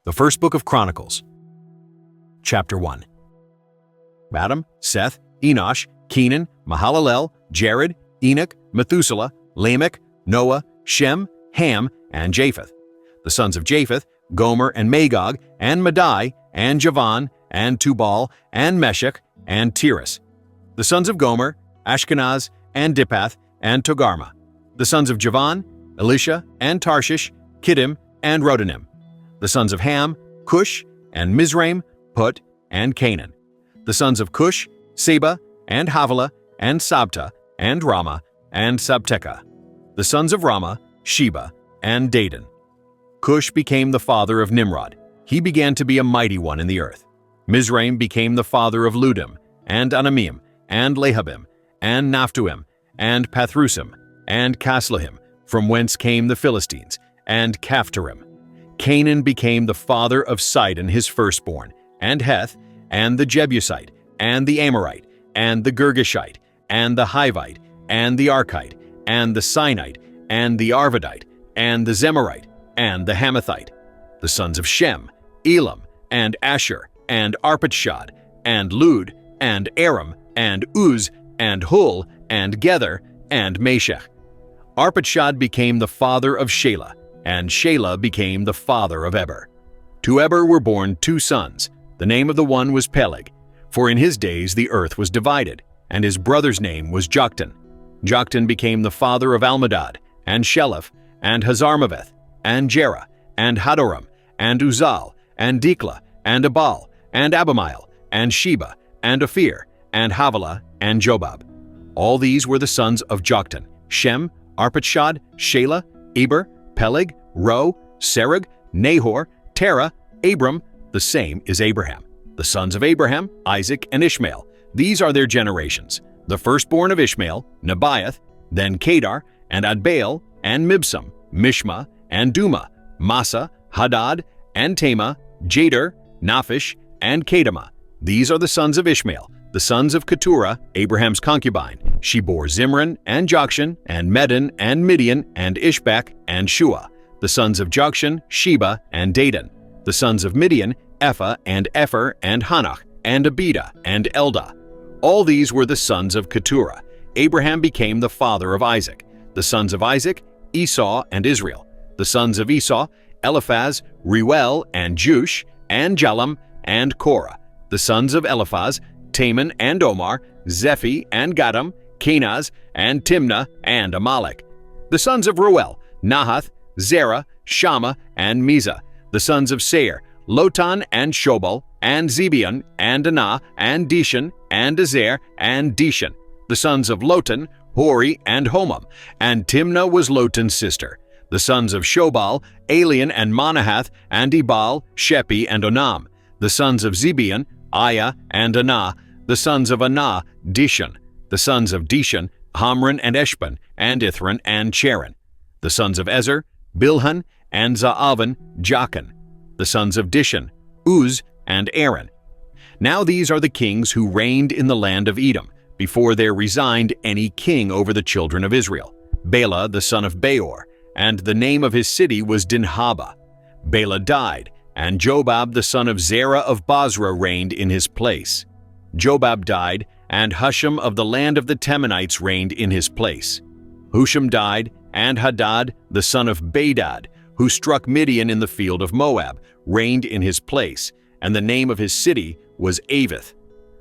The first book of Chronicles. Chapter 1. Adam, Seth, Enosh, Kenan, Mahalalel, Jared, Enoch, Methuselah, Lamech, Noah, Shem, Ham, and Japheth. The sons of Japheth, Gomer and Magog, and Madai, and Javan, and Tubal, and Meshech, and Tiras. The sons of Gomer, Ashkenaz, and Diphath, and Togarmah. The sons of Javan, Elisha, and Tarshish, Kittim, and Rodanim. The sons of Ham, Cush, and Mizraim, Put, and Canaan. The sons of Cush, Seba, and Havilah, and Sabta, and Ramah, and Sabteka. The sons of Ramah, Sheba, and Dedan. Cush became the father of Nimrod. He began to be a mighty one in the earth. Mizraim became the father of Ludim, and Anamim, and Lehabim, and Naphtuim, and Pathrusim, and Caslahim, from whence came the Philistines, and Caphtorim. Canaan became the father of Sidon his firstborn, and Heth, and the Jebusite, and the Amorite, and the Girgashite, and the Hivite, and the Archite, and the Sinite, and the Arvadite, and the Zemarite, and the Hamathite. The sons of Shem, Elam, and Asher, and Arpachshad, and Lud, and Aram, and Uz, and Hul, and Gether, and Meshech. Arpachshad became the father of Shelah, and Shelah became the father of Eber. To Eber were born 2 sons. The name of the one was Peleg, for in his days the earth was divided, and his brother's name was Joktan. Joktan became the father of Almadad, and Sheleph, and Hazarmaveth, and Jerah, and Hadoram, and Uzal, and Diklah, and Abal, and Abimael, and Sheba, and Ophir, and Havilah, and Jobab. All these were the sons of Joktan: Shem, Arpachshad, Shelah, Eber, Peleg, Ro, Serug, Nahor, Terah, Abram, the same is Abraham. The sons of Abraham, Isaac, and Ishmael. These are their generations. The firstborn of Ishmael, Nebaioth, then Kedar, and Adbaal, and Mibsam, Mishma, and Duma, Massa, Hadad, and Tema, Jader, Naphish, and Kedemah. These are the sons of Ishmael. The sons of Keturah, Abraham's concubine. She bore Zimran, and Jokshan, and Medan, and Midian, and Ishbak, and Shua. The sons of Jokshan, Sheba, and Dedan. The sons of Midian, Ephah, and Epher, and Hanach, and Abida, and Eldah. All these were the sons of Keturah. Abraham became the father of Isaac. The sons of Isaac, Esau and Israel. The sons of Esau, Eliphaz, Reuel, and Jush, and Jalam, and Korah. The sons of Eliphaz, Taman and Omar, Zephi and Gadam, Kenaz, and Timnah, and Amalek. The sons of Reuel, Nahath, Zerah, Shammah, and Mizah. The sons of Seir, Lotan and Shobal, and Zebeon, and Anah, and Dishan, and Ezer, and Dishan. The sons of Lotan, Hori, and Homam, and Timnah was Lotan's sister. The sons of Shobal, Alian, and Manahath, and Ebal, Shepi, and Onam. The sons of Zebeon, Aya, and Anah. The sons of Anah, Dishan. The sons of Dishan, Hamran, and Eshban, and Ithran, and Cheran. The sons of Ezer, Bilhan, and Zaavan, Jachan. The sons of Dishan, Uz, and Aaron. Now these are the kings who reigned in the land of Edom, before there resigned any king over the children of Israel. Bela the son of Beor, and the name of his city was Dinhaba. Bela died, and Jobab the son of Zerah of Basra reigned in his place. Jobab died, and Husham of the land of the Temanites reigned in his place. Husham died, and Hadad the son of Badad, who struck Midian in the field of Moab, reigned in his place, and the name of his city was Avith.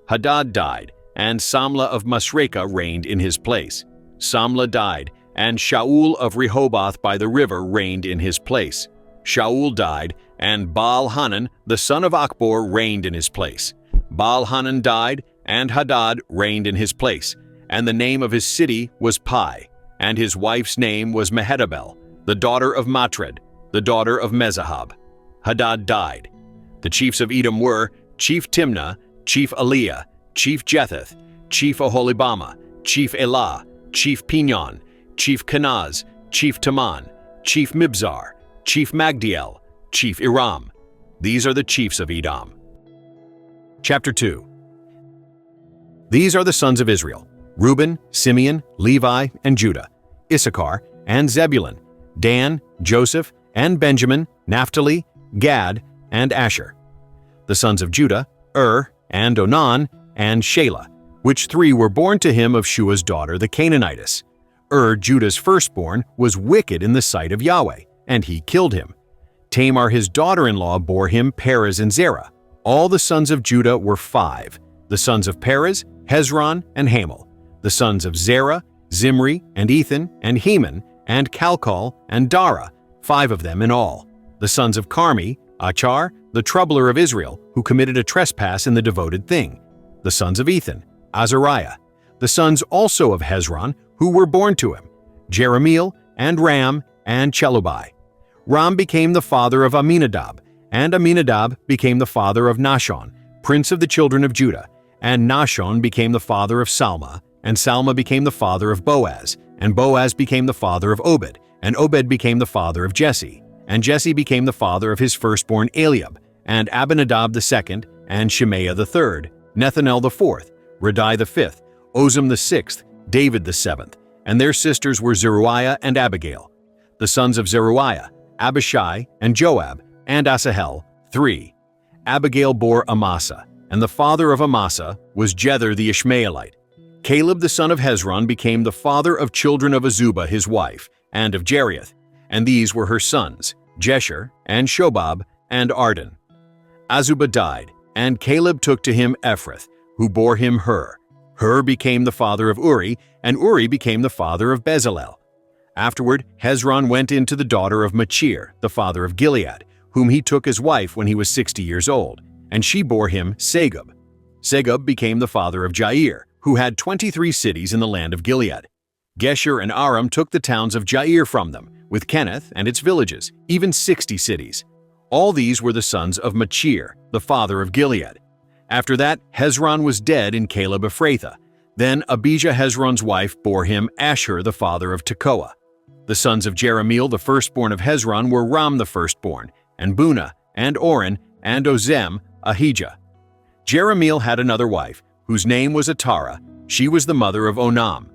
Hadad died, and Samlah of Masrekah reigned in his place. Samlah died, and Shaul of Rehoboth by the river reigned in his place. Shaul died, and Baal-Hanan the son of Achbor reigned in his place. Baal-Hanan died, and Hadad reigned in his place, and the name of his city was Pai, and his wife's name was Mehetabel, the daughter of Matred, the daughter of Mezahab. Hadad died. The chiefs of Edom were Chief Timnah, Chief Eliah, Chief Jetheth, Chief Oholibamah, Chief Elah, Chief Pinon, Chief Kenaz, Chief Taman, Chief Mibzar, Chief Magdiel, Chief Iram. These are the chiefs of Edom. Chapter 2. These are the sons of Israel: Reuben, Simeon, Levi, and Judah, Issachar, and Zebulun, Dan, Joseph, and Benjamin, Naphtali, Gad, and Asher. The sons of Judah, and Onan, and Shelah, which three were born to him of Shua's daughter, the Canaanitess. Judah's firstborn, was wicked in the sight of Yahweh, and he killed him. Tamar his daughter-in-law bore him Perez and Zerah. All the sons of Judah were 5. The sons of Perez, Hezron and Hamel. The sons of Zerah, Zimri and Ethan and Heman and Calcol and Dara, 5 of them in all. The sons of Carmi, Achar, the troubler of Israel, who committed a trespass in the devoted thing. The sons of Ethan, Azariah. The sons also of Hezron, who were born to him, Jeremiel and Ram and Chelubai. Ram became the father of Aminadab, and Aminadab became the father of Nahshon, prince of the children of Judah, and Nahshon became the father of Salma, and Salma became the father of Boaz, and Boaz became the father of Obed, and Obed became the father of Jesse, and Jesse became the father of his firstborn Eliab, and Abinadab the second, and Shemaiah the third, Nethanel the fourth, Radai the fifth, Ozem the sixth, David the seventh, and their sisters were Zeruiah and Abigail. The sons of Zeruiah, Abishai and Joab, and Asahel, 3. Abigail bore Amasa, and the father of Amasa was Jether the Ishmaelite. Caleb the son of Hezron became the father of children of Azubah his wife, and of Jerioth, and these were her sons, Jesher, and Shobab, and Arden. Azubah died, and Caleb took to him Ephrath, who bore him Hur. Hur became the father of Uri, and Uri became the father of Bezalel. Afterward, Hezron went into the daughter of Machir, the father of Gilead, whom he took as wife when he was 60 years old, and she bore him Segub. Segub became the father of Jair, who had 23 cities in the land of Gilead. Gesher and Aram took the towns of Jair from them, with Kenneth and its villages, even 60 cities. All these were the sons of Machir, the father of Gilead. After that, Hezron was dead in Caleb Ephrathah. Then Abijah Hezron's wife bore him Ashur, the father of Tekoa. The sons of Jeremiel, the firstborn of Hezron, were Ram the firstborn, and Bunah, and Oren, and Ozem, Ahijah. Jeremiel had another wife, whose name was Atara. She was the mother of Onam.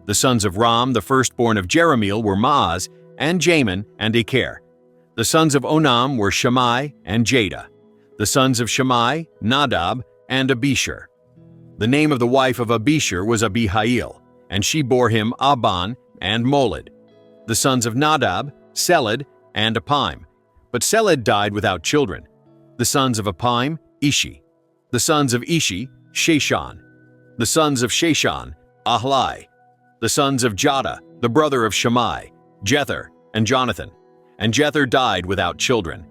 The sons of Ram, the firstborn of Jeremiel, were Maaz, and Jamin, and Eker. The sons of Onam were Shammai and Jada. The sons of Shammai, Nadab, and Abishur. The name of the wife of Abishur was Abihail, and she bore him Aban and Molid. The sons of Nadab, Seled, and Apim. But Seled died without children. The sons of Apim, Ishi. The sons of Ishi, Sheshan. The sons of Sheshan, Ahlai. The sons of Jada, the brother of Shammai, Jether, and Jonathan. And Jether died without children.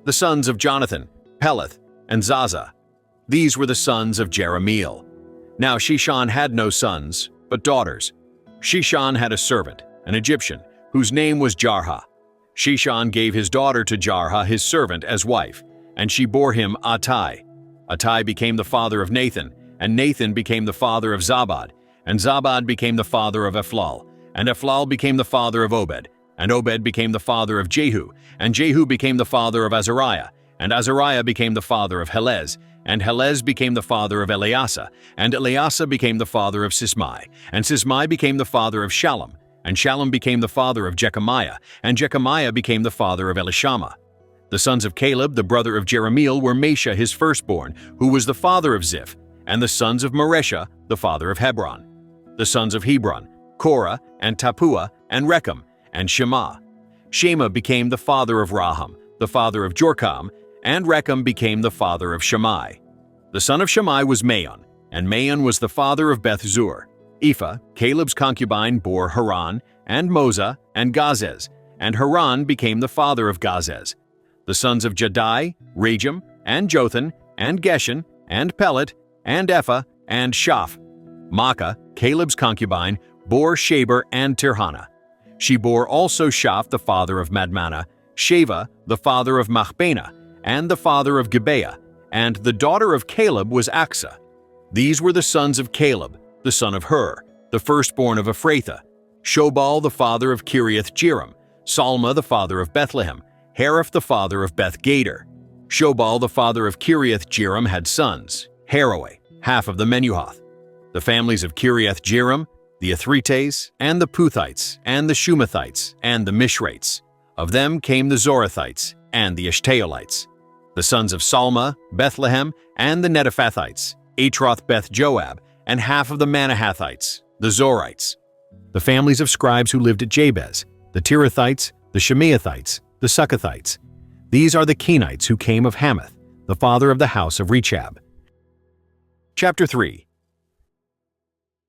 The sons of Jonathan, Peleth, and Zaza. These were the sons of Jeremiel. Now Sheshan had no sons, but daughters. Sheshan had a servant, an Egyptian, whose name was Jarha. Sheshan gave his daughter to Jarha, his servant, as wife, and she bore him Attai. Attai became the father of Nathan, and Nathan became the father of Zabad, and Zabad became the father of Ephlal, and Ephlal became the father of Obed, and Obed became the father of Jehu, and Jehu became the father of Azariah, and Azariah became the father of Helez, and Helez became the father of Eleasa, and Eleasa became the father of Sismai, and Sismai became the father of Shallum, and Shallum became the father of Jechamiah, and Jechamiah became the father of Elishama. The sons of Caleb, the brother of Jeremiel, were Mesha his firstborn, who was the father of Ziph, and the sons of Maresha, the father of Hebron. The sons of Hebron, Korah, and Tapua, and Rechem, and Shema. Shema became the father of Raham, the father of Jorkam, and Rechem became the father of Shammai. The son of Shammai was Maon, and Maon was the father of Beth-zur. Ephah, Caleb's concubine, bore Haran, and Moza, and Gazez, and Haran became the father of Gazez. The sons of Jadai, Regem, and Jothan, and Geshen, and Pelet, and Ephah, and Shaph. Maacah, Caleb's concubine, bore Shaber and Tirhana. She bore also Shaph, the father of Madmannah, Sheva, the father of Machbenah, and the father of Gibeah, and the daughter of Caleb was Aksa. These were the sons of Caleb, the son of Hur, the firstborn of Ephrathah, Shobal, the father of Kiriath-Jearim, Salma, the father of Bethlehem, Hariph, the father of Beth-Gader. Shobal, the father of Kiriath-Jearim, had sons, Haroeh, half of the Menuhoth. The families of Kiriath-Jearim, the Ithrites, and the Puthites, and the Shumathites, and the Mishrates. Of them came the Zorathites and the Eshtaolites. The sons of Salma, Bethlehem, and the Netophathites, Atroth Beth Joab, and half of the Manahathites, the Zorites. The families of scribes who lived at Jabez, the Tirathites, the Shemaathites, the Succothites. These are the Kenites who came of Hamath, the father of the house of Rechab. Chapter 3.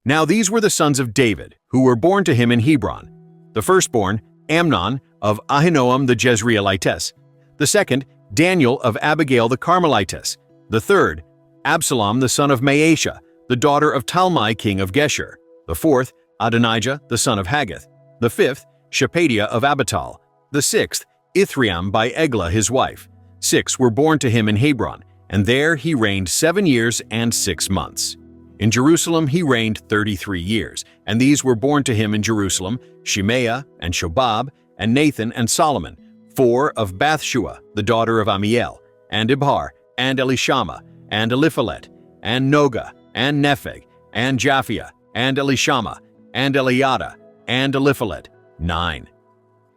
Now these were the sons of David, who were born to him in Hebron. The firstborn, Amnon, of Ahinoam the Jezreelitess. The second, Daniel of Abigail the Carmelitess. The third, Absalom the son of Maashiah, the daughter of Talmai king of Geshur. The fourth, Adonijah the son of Haggith. The fifth, Shephatiah of Abital. The sixth, Ithream by Eglah his wife. 6 were born to him in Hebron, and there he reigned 7 years and 6 months. In Jerusalem he reigned 33 years, and these were born to him in Jerusalem, Shemaiah and Shobab, and Nathan and Solomon, 4 of Bathshua, the daughter of Amiel, and Ibhar, and Elishama, and Eliphalet, and Noga, and Nepheg, and Japhia, and Elishama, and Eliada, and Eliphalet, 9.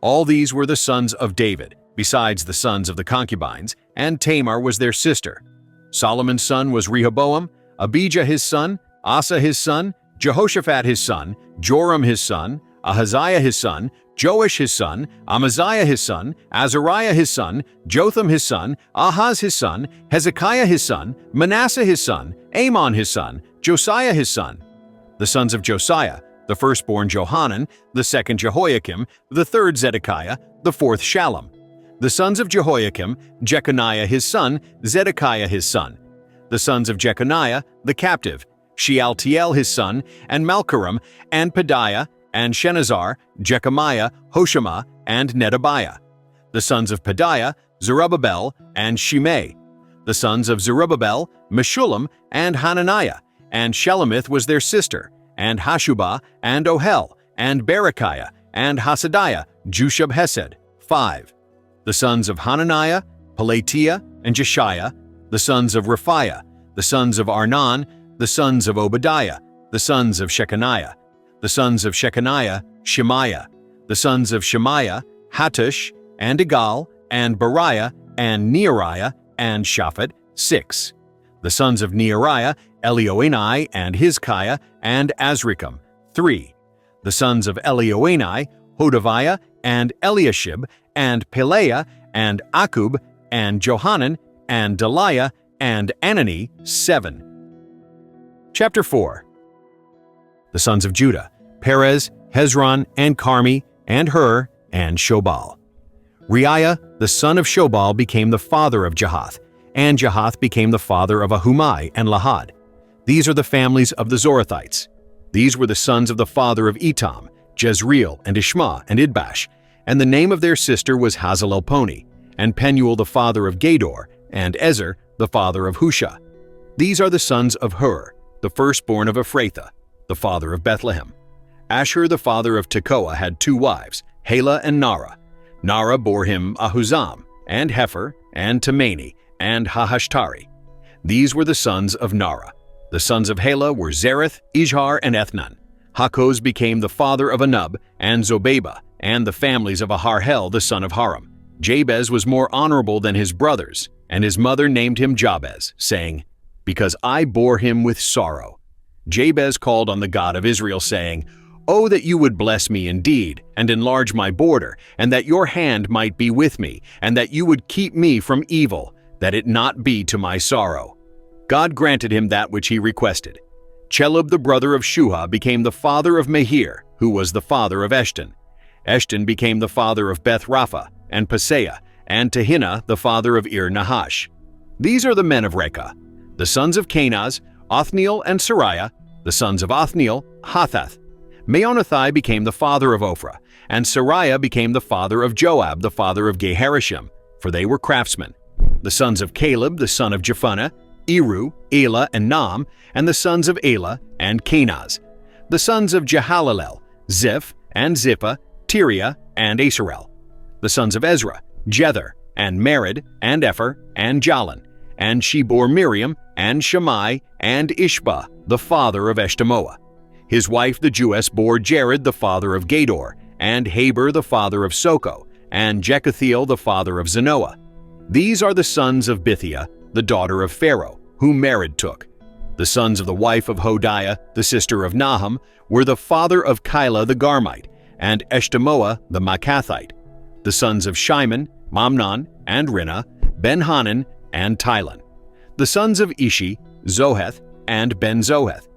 All these were the sons of David, besides the sons of the concubines, and Tamar was their sister. Solomon's son was Rehoboam, Abijah his son, Asa his son, Jehoshaphat his son, Joram his son, Ahaziah his son, Joash his son, Amaziah his son, Azariah his son, Jotham his son, Ahaz his son, Hezekiah his son, Manasseh his son, Amon his son, Josiah his son. The sons of Josiah, the firstborn Johanan, the second Jehoiakim, the third Zedekiah, the fourth Shallum. The sons of Jehoiakim, Jeconiah his son, Zedekiah his son. The sons of Jeconiah, the captive, Shealtiel his son, and Malchiram, and Pedaiah, and Shenazar, Jechemiah, Hoshama, and Nedabiah. The sons of Pedaiah, Zerubbabel, and Shimei. The sons of Zerubbabel, Meshullam, and Hananiah, and Shelomith was their sister, and Hashubah, and Ohel, and Berechiah, and Hasadiah, Jushab Hesed, 5. The sons of Hananiah, Pelatiah, and Jeshiah. The sons of Raphiah, the sons of Arnan, the sons of Obadiah, the sons of Shechaniah. The sons of Shechaniah, Shemaiah. The sons of Shemaiah, Hattush, and Igal, and Bariah, and Neariah, and Shaphat, 6. The sons of Neariah, Elioenai, and Hizkiah, and Azrikam, 3. The sons of Elioenai, Hodaviah, and Eliashib, and Pelaiah, and Akub, and Johanan, and Deliah, and Anani, 7. Chapter 4. The sons of Judah, Perez, Hezron, and Carmi, and Hur, and Shobal. Reiah, the son of Shobal, became the father of Jahath, and Jahath became the father of Ahumai and Lahad. These are the families of the Zorathites. These were the sons of the father of Etam, Jezreel, and Ishma, and Idbash, and the name of their sister was Hazelelponi, and Penuel the father of Gedor, and Ezer the father of Husha. These are the sons of Hur, the firstborn of Ephrathah, the father of Bethlehem. Ashur the father of Tekoa had 2 wives, Helah and Nara. Nara bore him Ahuzam, and Hefer, and Temani, and Hahashtari. These were the sons of Nara. The sons of Helah were Zereth, Izhar, and Ethnan. Hakoz became the father of Anub, and Zobeba, and the families of Aharhel the son of Haram. Jabez was more honorable than his brothers, and his mother named him Jabez, saying, "Because I bore him with sorrow." Jabez called on the God of Israel, saying, "Oh, that you would bless me indeed, and enlarge my border, and that your hand might be with me, and that you would keep me from evil, that it not be to my sorrow." God granted him that which he requested. Chelub the brother of Shuha became the father of Mehir, who was the father of Eshton. Eshton became the father of Beth Rapha, and Paseah, and Tehinnah the father of Ir Nahash. These are the men of Rekah. The sons of Kenaz, Othniel and Sariah. The sons of Othniel, Hathath. Meonothai became the father of Ophrah, and Sariah became the father of Joab, the father of Geharashim, for they were craftsmen. The sons of Caleb, the son of Jephunneh, Eru, Elah, and Nam, and the sons of Elah, and Kenaz. The sons of Jehalalel, Ziph, and Zippah, Tiria, and Asarel. The sons of Ezra, Jether, and Mered, and Epher, and Jalan. And she bore Miriam, and Shammai, and Ishba, the father of Eshtemoa. His wife the Jewess bore Jared, the father of Gedor, and Haber, the father of Soko, and Jekuthiel, the father of Zanoah. These are the sons of Bithiah, the daughter of Pharaoh, whom Mered took. The sons of the wife of Hodiah, the sister of Nahum, were the father of Keilah the Garmite, and Eshtemoa the Maacathite. The sons of Shimon, Mamnon, and Rinnah, Ben-Hanan, and Tilon. The sons of Ishi, Zoheth, and Ben-Zoheth.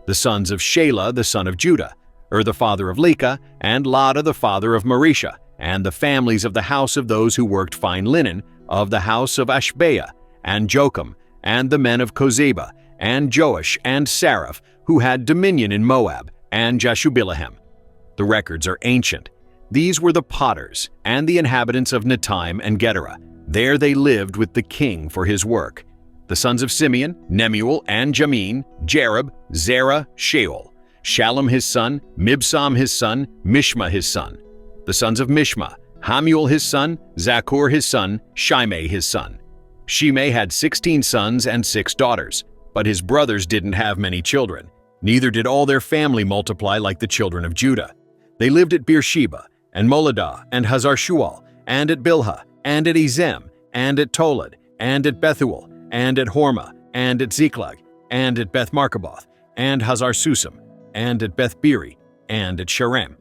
The sons of Shelah the son of Judah, the father of Leka, and Lada the father of Marisha, and the families of the house of those who worked fine linen, of the house of Ashbea, and Jocham, and the men of Kozeba, and Joash, and Saraph, who had dominion in Moab, and Jashubilehem. The records are ancient. These were the potters, and the inhabitants of Netaim and Gedera. There they lived with the king for his work. The sons of Simeon, Nemuel, and Jamin, Jerub, Zerah, Sheol. Shallum his son, Mibsam his son, Mishma his son. The sons of Mishma, Hamuel his son, Zakur his son, Shimei his son. Shimei had 16 sons and 6 daughters, but his brothers didn't have many children. Neither did all their family multiply like the children of Judah. They lived at Beersheba, and Moladah, and Hazar-Shual, and at Bilhah, and at Ezem, and at Tolad, and at Bethuel, and at Hormah, and at Ziklag, and at Beth-Markaboth, and Hazar-Susam, and at Beth-Biri, and at Sharem.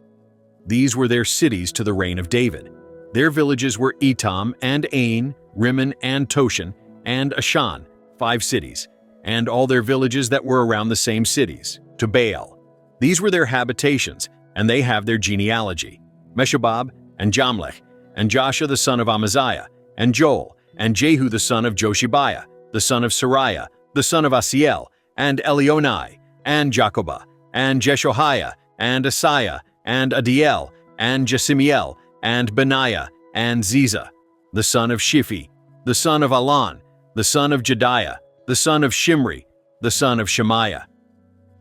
These were their cities to the reign of David. Their villages were Etam, and Ain, Rimmon, and Toshan, and Ashan, 5 cities, and all their villages that were around the same cities, to Baal. These were their habitations, and they have their genealogy: Meshobab, and Jamlech, and Joshua the son of Amaziah, and Joel, and Jehu the son of Joshibiah, the son of Sariah, the son of Asiel, and Elionai, and Jacobah, and Jeshoiah, and Asaiah, and Adiel, and Jesimiel, and Benaiah, and Ziza, the son of Shiphi, the son of Alon, the son of Jediah, the son of Shimri, the son of Shemaiah.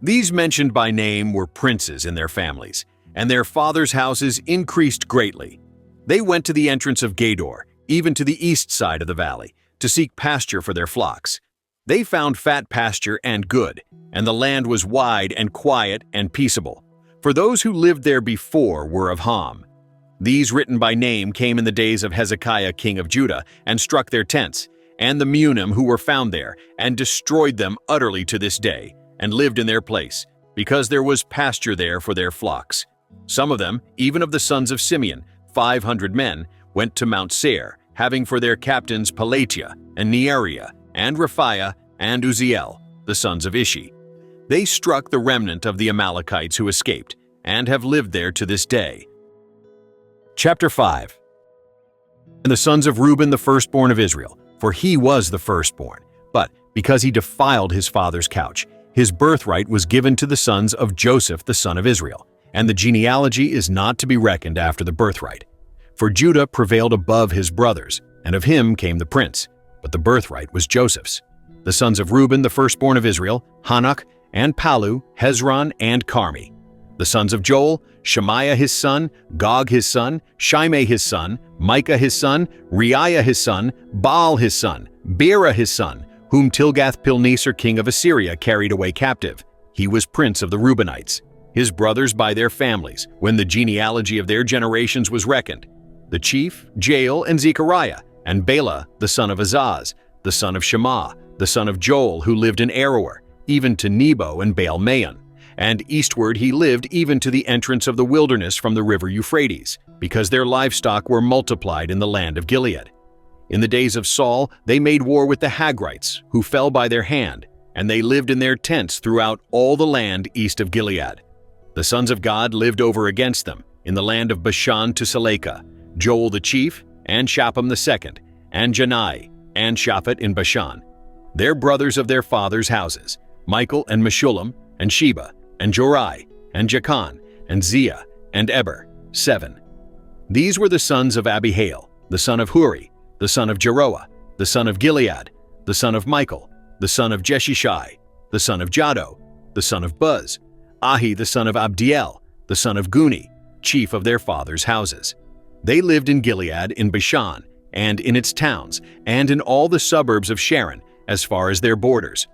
These mentioned by name were princes in their families, and their fathers' houses increased greatly. They went to the entrance of Gedor, even to the east side of the valley, to seek pasture for their flocks. They found fat pasture and good, and the land was wide and quiet and peaceable. For those who lived there before were of Ham. These written by name came in the days of Hezekiah king of Judah, and struck their tents, and the Munim who were found there, and destroyed them utterly to this day, and lived in their place, because there was pasture there for their flocks. Some of them, even of the sons of Simeon, 500 men, went to Mount Seir, having for their captains Pelatiah, and Neariah, and Raphiah, and Uzziel, the sons of Ishi. They struck the remnant of the Amalekites who escaped, and have lived there to this day. Chapter 5. And the sons of Reuben the firstborn of Israel, for he was the firstborn, but because he defiled his father's couch, his birthright was given to the sons of Joseph the son of Israel, and the genealogy is not to be reckoned after the birthright. For Judah prevailed above his brothers, and of him came the prince, but the birthright was Joseph's. The sons of Reuben the firstborn of Israel, Hanok, and Palu, Hezron, and Carmi. The sons of Joel, Shemaiah his son, Gog his son, Shimei his son, Micah his son, Reiah his son, Baal his son, Bera his son, whom Tilgath-Pilneser king of Assyria carried away captive. He was prince of the Reubenites, his brothers by their families, when the genealogy of their generations was reckoned. The chief, Jael and Zechariah, and Bela the son of Azaz, the son of Shema, the son of Joel, who lived in Aroer, even to Nebo and Baal-Maon. And eastward he lived even to the entrance of the wilderness from the river Euphrates, because their livestock were multiplied in the land of Gilead. In the days of Saul they made war with the Hagrites, who fell by their hand, and they lived in their tents throughout all the land east of Gilead. The sons of God lived over against them, in the land of Bashan to Salekah, Joel the chief, and Shapham the second, and Janai, and Shaphat in Bashan. Their brothers of their fathers' houses, Michael and Meshullam, and Sheba, and Jorai, and Jachan, and Ziah, and Eber, 7. These were the sons of Abihail, the son of Huri, the son of Jeroah, the son of Gilead, the son of Michael, the son of Jeshishai, the son of Jado, the son of Buz, Ahi the son of Abdiel, the son of Guni, chief of their fathers' houses. They lived in Gilead in Bashan, and in its towns, and in all the suburbs of Sharon, as far as their borders.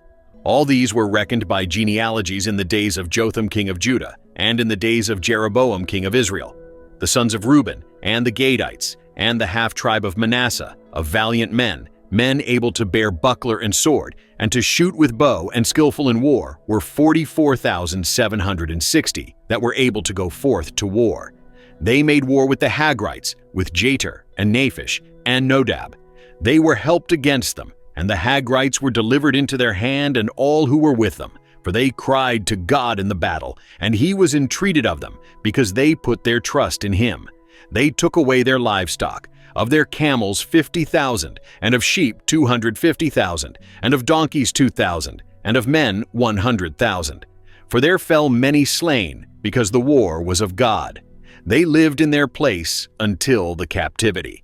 All these were reckoned by genealogies in the days of Jotham king of Judah, and in the days of Jeroboam king of Israel. The sons of Reuben, and the Gadites, and the half-tribe of Manasseh, of valiant men, men able to bear buckler and sword, and to shoot with bow and skillful in war, were 44,760 that were able to go forth to war. They made war with the Hagrites, with Jeter and Naphish and Nodab. They were helped against them, and the Hagrites were delivered into their hand and all who were with them, for they cried to God in the battle, and he was entreated of them, because they put their trust in him. They took away their livestock, of their camels 50,000, and of sheep 250,000, and of donkeys 2,000, and of men 100,000. For there fell many slain, because the war was of God. They lived in their place until the captivity.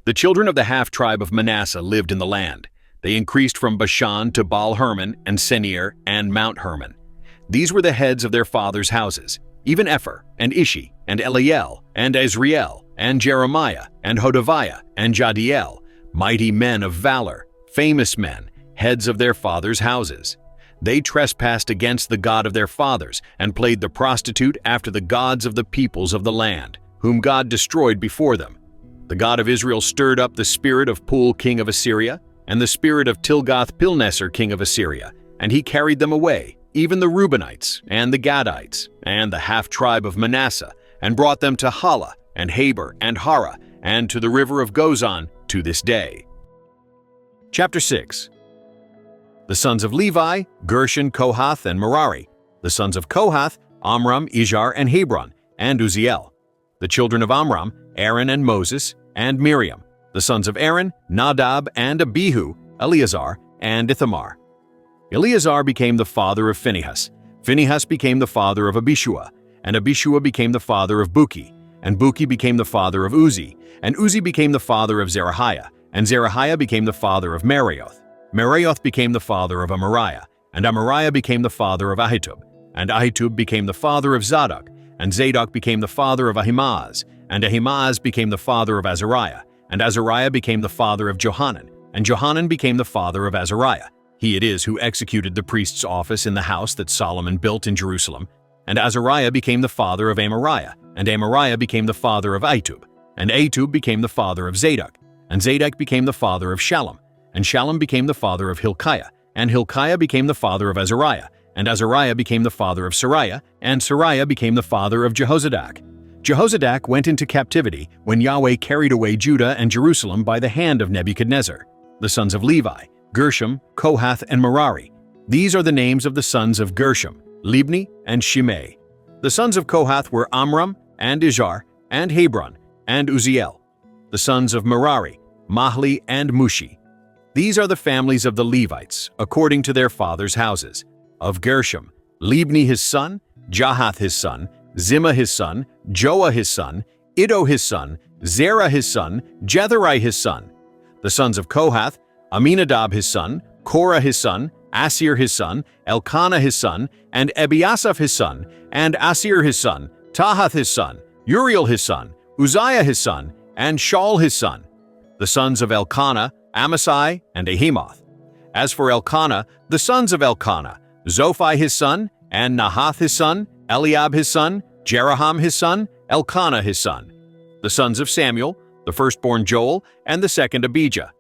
The children of the half-tribe of Manasseh lived in the land. They increased from Bashan to Baal-Hermon and Senir and Mount Hermon. These were the heads of their fathers' houses, even Epher and Ishi and Eliel and Azriel and Jeremiah and Hodaviah and Jadiel, mighty men of valor, famous men, heads of their fathers' houses. They trespassed against the God of their fathers and played the prostitute after the gods of the peoples of the land, whom God destroyed before them. The God of Israel stirred up the spirit of Pul, king of Assyria, and the spirit of Tilgath-Pilneser, king of Assyria, and he carried them away, even the Reubenites and the Gadites and the half-tribe of Manasseh, and brought them to Hala and Habor and Hara and to the river of Gozan to this day. Chapter 6. The sons of Levi, Gershon, Kohath, and Merari. The sons of Kohath, Amram, Izhar, and Hebron, and Uzziel. The children of Amram, Aaron and Moses, and Miriam. The sons of Aaron, Nadab and Abihu, Eleazar, and Ithamar. Eleazar became the father of Phinehas. Phinehas became the father of Abishua, and Abishua became the father of Buki, and Buki became the father of Uzi, and Uzi became the father of Zerahiah, and Zerahiah became the father of Meraioth. Meraioth became the father of Amariah, and Amariah became the father of Ahitub, and Ahitub became the father of Zadok, and Zadok became the father of Ahimaaz, and Ahimaaz became the father of Azariah, and Azariah became the father of Johanan, and Johanan became the father of Azariah. He it is who executed the priest's office in the house that Solomon built in Jerusalem. And Azariah became the father of Amariah, and Amariah became the father of Ahitub, and Ahitub became the father of Zadok, and Zadok became the father of Shallum, and Shallum became the father of Hilkiah, and Hilkiah became the father of Azariah, and Azariah became the father of Sariah, and Sariah became the father of Jehozadak. Jehozadak went into captivity when Yahweh carried away Judah and Jerusalem by the hand of Nebuchadnezzar. The sons of Levi, Gershom, Kohath, and Merari. These are the names of the sons of Gershom, Libni, and Shimei. The sons of Kohath were Amram, and Izhar, and Hebron, and Uzziel. The sons of Merari, Mahli, and Mushi. These are the families of the Levites, according to their fathers' houses. Of Gershom, Libni his son, Jahath his son, Zimmah his son, Joah his son, Iddo his son, Zerah his son, Jetheri his son. The sons of Kohath, Aminadab his son, Korah his son, Asir his son, Elkanah his son, and Ebiasaph his son, and Asir his son, Tahath his son, Uriel his son, Uzziah his son, and Shaul his son. The sons of Elkanah, Amasai, and Ahimoth. As for Elkanah, the sons of Elkanah, Zophai his son, and Nahath his son, Eliab his son, Jeraham his son, Elkanah his son. The sons of Samuel, the firstborn Joel, and the second Abijah.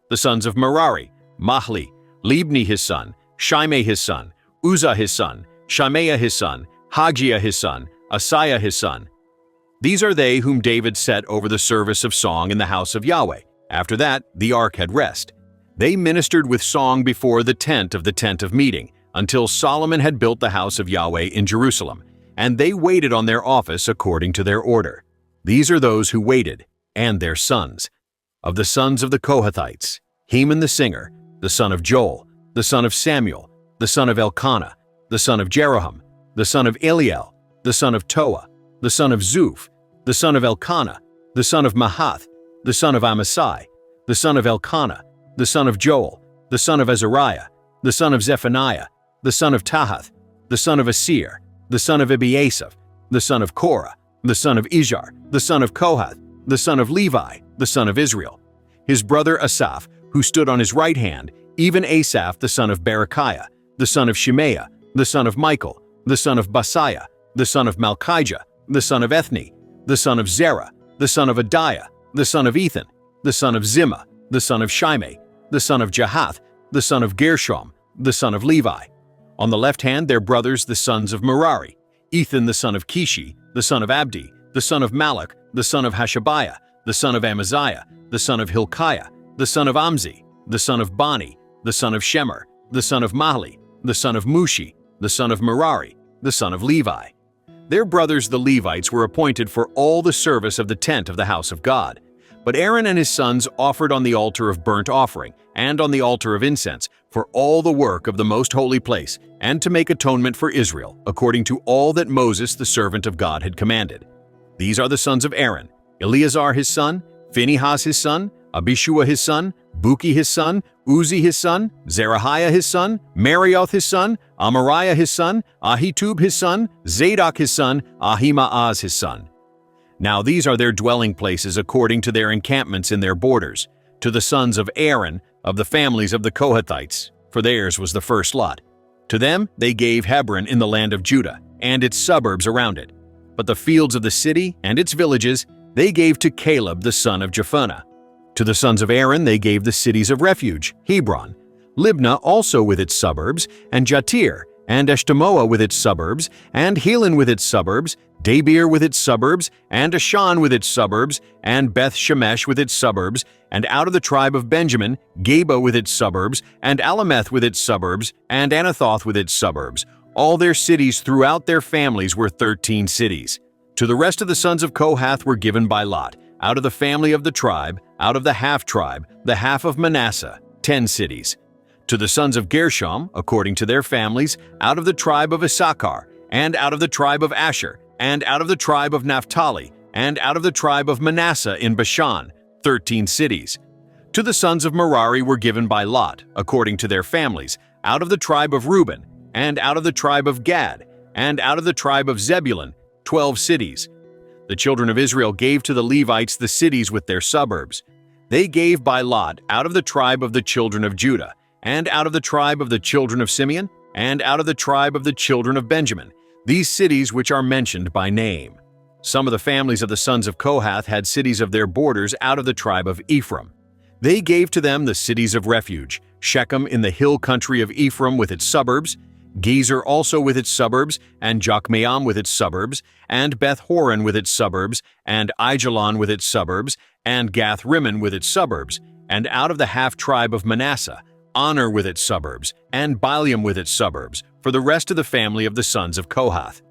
The sons of Merari, Mahli, Libni his son, Shimei his son, Uzzah his son, Shemaiah his son, Hagiah his son, Asaiah his son. These are they whom David set over the service of song in the house of Yahweh. After that, the ark had rest. They ministered with song before the tent of meeting, until Solomon had built the house of Yahweh in Jerusalem, and they waited on their office according to their order. These are those who waited, and their sons. Of the sons of the Kohathites, Heman the singer, the son of Joel, the son of Samuel, the son of Elkanah, the son of Jeroham, the son of Eliel, the son of Toah, the son of Zuph, the son of Elkanah, the son of Mahath, the son of Amasai, the son of Elkanah, the son of Joel, the son of Azariah, the son of Zephaniah, the son of Tahath, the son of Asir, the son of Ebiasaph, the son of Korah, the son of Izhar, the son of Kohath, the son of Levi, the son of Israel. His brother Asaph, who stood on his right hand, even Asaph the son of Berechiah, the son of Shemaiah, the son of Michael, the son of Basiah, the son of Malchijah, the son of Ethni, the son of Zerah, the son of Adiah, the son of Ethan, the son of Zimmah, the son of Shimei, the son of Jahath, the son of Gershom, the son of Levi. On the left hand their brothers the sons of Merari, Ethan the son of Kishi, the son of Abdi, the son of Malach, the son of Hashabiah, the son of Amaziah, the son of Hilkiah, the son of Amzi, the son of Bani, the son of Shemer, the son of Mahli, the son of Mushi, the son of Merari, the son of Levi. Their brothers the Levites were appointed for all the service of the tent of the house of God. But Aaron and his sons offered on the altar of burnt offering and on the altar of incense for all the work of the most holy place and to make atonement for Israel, according to all that Moses the servant of God had commanded. These are the sons of Aaron: Eleazar his son, Phinehas his son, Abishua his son, Buki his son, Uzi his son, Zerahiah his son, Marioth his son, Amariah his son, Ahitub his son, Zadok his son, Ahimaaz his son. Now these are their dwelling places according to their encampments in their borders, to the sons of Aaron, of the families of the Kohathites, for theirs was the first lot. To them they gave Hebron in the land of Judah, and its suburbs around it. But the fields of the city and its villages they gave to Caleb the son of Jephunneh. To the sons of Aaron they gave the cities of refuge, Hebron, Libnah also with its suburbs, and Jatir, and Eshtemoa with its suburbs, and Helon with its suburbs, Debir with its suburbs, and Ashan with its suburbs, and Beth-Shemesh with its suburbs, and out of the tribe of Benjamin, Geba with its suburbs, and Alameth with its suburbs, and Anathoth with its suburbs. All their cities throughout their families were 13 cities. To the rest of the sons of Kohath were given by lot, out of the family of the tribe, out of the half-tribe, the half of Manasseh, 10 cities. To the sons of Gershom, according to their families, out of the tribe of Issachar, and out of the tribe of Asher, and out of the tribe of Naphtali, and out of the tribe of Manasseh in Bashan, 13 cities. To the sons of Merari were given by lot, according to their families, out of the tribe of Reuben, and out of the tribe of Gad, and out of the tribe of Zebulun, 12 cities. The children of Israel gave to the Levites the cities with their suburbs. They gave by lot out of the tribe of the children of Judah, and out of the tribe of the children of Simeon, and out of the tribe of the children of Benjamin, these cities which are mentioned by name. Some of the families of the sons of Kohath had cities of their borders out of the tribe of Ephraim. They gave to them the cities of refuge, Shechem in the hill country of Ephraim with its suburbs, Gezer also with its suburbs, and Jokmeam with its suburbs, and Beth-horon with its suburbs, and Aijalon with its suburbs, and Gath-rimmon with its suburbs, and out of the half-tribe of Manasseh, Honor with its suburbs, and Bileam with its suburbs, for the rest of the family of the sons of Kohath.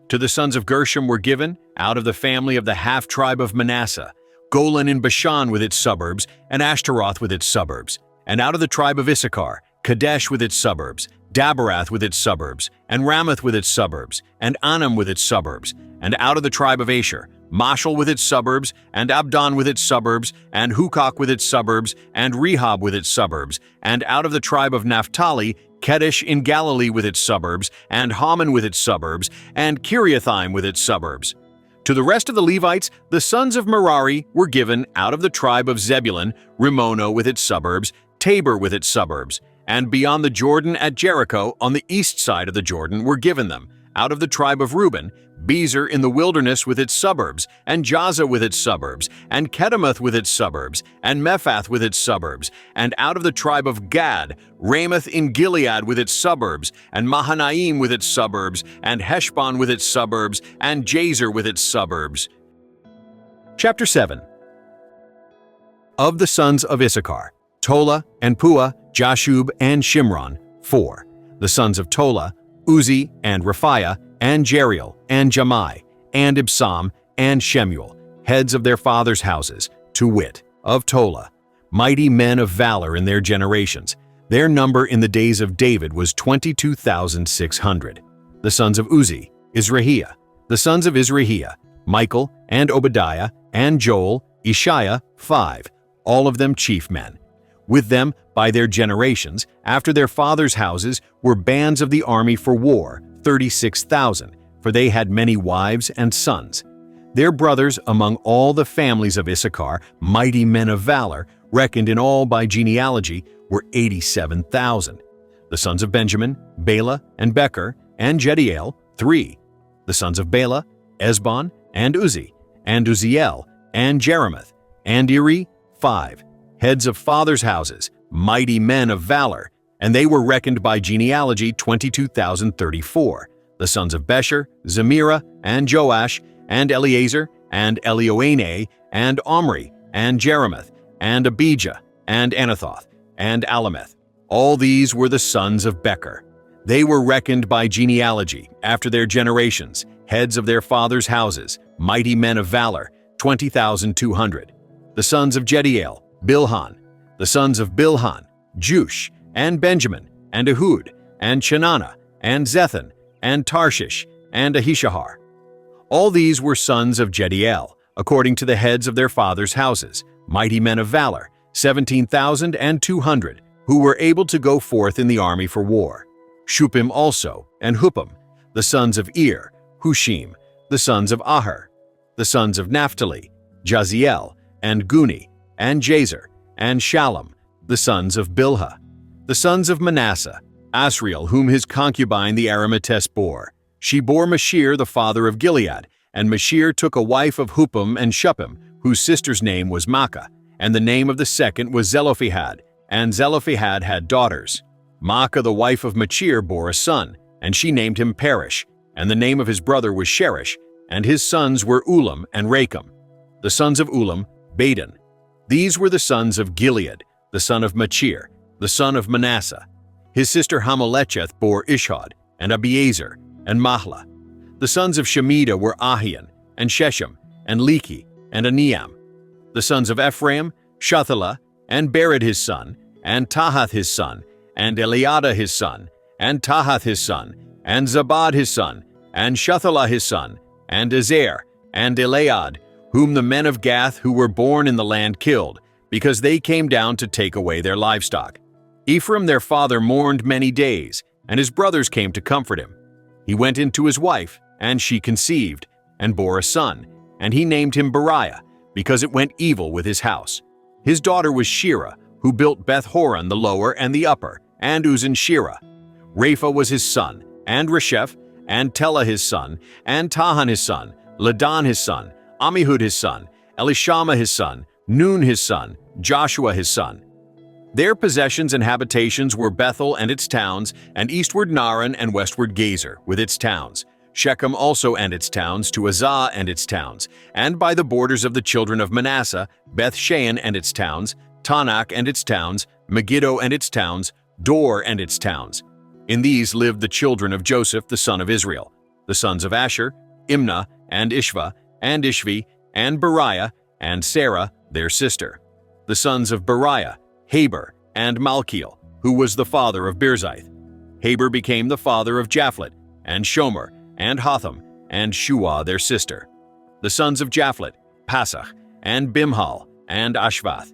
To the sons of Gershom were given, out of the family of the half-tribe of Manasseh, Golan in Bashan with its suburbs, and Ashtaroth with its suburbs, and out of the tribe of Issachar, Kadesh with its suburbs, Daberath with its suburbs, and Ramoth with its suburbs, and Anam with its suburbs, and out of the tribe of Asher, Mashal with its suburbs, and Abdon with its suburbs, and Hukok with its suburbs, and Rehob with its suburbs, and out of the tribe of Naphtali, Kedesh in Galilee with its suburbs, and Haman with its suburbs, and Kiriathaim with its suburbs. To the rest of the Levites, the sons of Merari were given out of the tribe of Zebulun, Rimono with its suburbs, Tabor with its suburbs, and beyond the Jordan at Jericho on the east side of the Jordan were given them, out of the tribe of Reuben, Bezer in the wilderness with its suburbs, and Jazza with its suburbs, and Kedemoth with its suburbs, and Mephath with its suburbs, and out of the tribe of Gad, Ramoth in Gilead with its suburbs, and Mahanaim with its suburbs, and Heshbon with its suburbs, and Jazer with its suburbs. Chapter 7. Of the sons of Issachar, Tola and Puah, Jashub and Shimron, 4. The sons of Tola, Uzi and Raphiah, and Jeriel, and Jamai, and Ibsam, and Shemuel, heads of their fathers' houses, to wit, of Tola, mighty men of valor in their generations. Their number in the days of David was 22,600. The sons of Uzi, Izrahiah. The sons of Izrahiah, Michael, and Obadiah, and Joel, Ishiah, 5, all of them chief men. With them, by their generations, after their fathers' houses, were bands of the army for war, 36,000, for they had many wives and sons. Their brothers among all the families of Issachar, mighty men of valor, reckoned in all by genealogy, were 87,000. The sons of Benjamin, Bela and Becher, and Jediel, 3. The sons of Bela, Esbon, and Uzi, and Uziel, and Jeremoth, and Eri, 5. heads of fathers' houses, mighty men of valor, and they were reckoned by genealogy 22,034, the sons of Besher, Zemira, and Joash, and Eleazar, and Elioenai, and Omri, and Jeremoth, and Abijah, and Anathoth, and Alameth. All these were the sons of Becher. They were reckoned by genealogy, after their generations, heads of their fathers' houses, mighty men of valor, 20,200. The sons of Jediael, Bilhan. The sons of Bilhan, Jush, and Benjamin, and Ehud, and Chenanah, and Zethan, and Tarshish, and Ahishahar. All these were sons of Jediael, according to the heads of their fathers' houses, mighty men of valor, 17,200, who were able to go forth in the army for war. Shuppim also, and Huppim, the sons of Ir, Hushim, the sons of Aher, the sons of Naphtali, Jaziel, and Guni, and Jazer, and Shallum, the sons of Bilhah. The sons of Manasseh, Asriel, whom his concubine the Aramitess bore. She bore Mashir, the father of Gilead, and Mashir took a wife of Huppim and Shuppim, whose sister's name was Maacah, and the name of the second was Zelophehad, and Zelophehad had daughters. Maacah, the wife of Machir, bore a son, and she named him Perish, and the name of his brother was Sherish, and his sons were Ulam and Rakem. The sons of Ulam, Badan. These were the sons of Gilead, the son of Machir, the son of Manasseh. His sister Hamelecheth bore Ishhod, and Abiezer, and Mahlah. The sons of Shemida were Ahian, and Sheshem, and Leki, and Aniam. The sons of Ephraim, Shuthelah, and Bered his son, and Tahath his son, and Eliada his son, and Tahath his son, and Zabad his son, and Shuthelah his son, and Ezer, and Elead, whom the men of Gath who were born in the land killed, because they came down to take away their livestock. Ephraim their father mourned many days, and his brothers came to comfort him. He went in to his wife, and she conceived, and bore a son, and he named him Beriah, because it went evil with his house. His daughter was Shira, who built Beth-horon the lower and the upper, and Uzan-Shirah. Rapha was his son, and Resheph, and Telah his son, and Tahan his son, Ladan his son, Ammihud his son, Elishama his son, Nun his son, Joshua his son. Their possessions and habitations were Bethel and its towns, and eastward Naran and westward Gezer, with its towns. Shechem also and its towns, to Azah and its towns, and by the borders of the children of Manasseh, Beth-shean and its towns, Tanakh and its towns, Megiddo and its towns, Dor and its towns. In these lived the children of Joseph the son of Israel, the sons of Asher, Imnah, and Ishva, and Ishvi, and Beriah, and Sarah, their sister. The sons of Beriah, Heber, and Malkiel, who was the father of Birzaith. Heber became the father of Japhlet, and Shomer, and Hotham, and Shuah their sister. The sons of Japhlet, Pasach, and Bimhal, and Ashvath.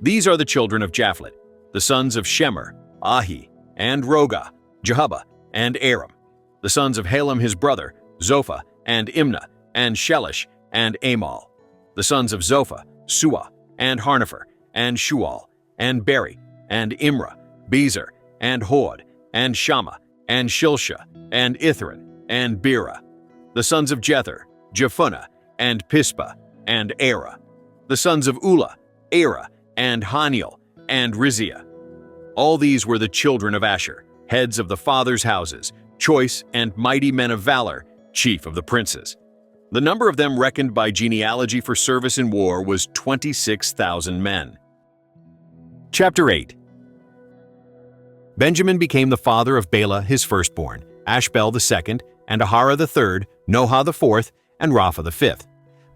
These are the children of Japhlet, the sons of Shemer, Ahi, and Rogah, Jehubbah, and Aram. The sons of Halem his brother, Zophah, and Imnah, and Shelish, and Amal. The sons of Zophah, Suah, and Harnepher, and Shual, and Beri, and Imrah, Bezer, and Hod, and Shammah, and Shilsha, and Ithran, and Bera. The sons of Jether, Jephunneh, and Pispa, and Era. The sons of Ulah, Era, and Haniel, and Rizia. All these were the children of Asher, heads of the fathers' houses, choice and mighty men of valor, chief of the princes. The number of them reckoned by genealogy for service in war was 26,000 men. Chapter 8. Benjamin became the father of Bela his firstborn, Ashbel the second, and Ahara the third, Noha the fourth, and Rapha the fifth.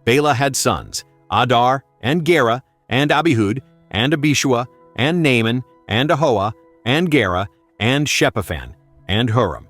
Bela had sons, Adar, and Gera, and Abihud, and Abishua, and Naaman, and Ahoah, and Gera, and Shepaphan, and Huram.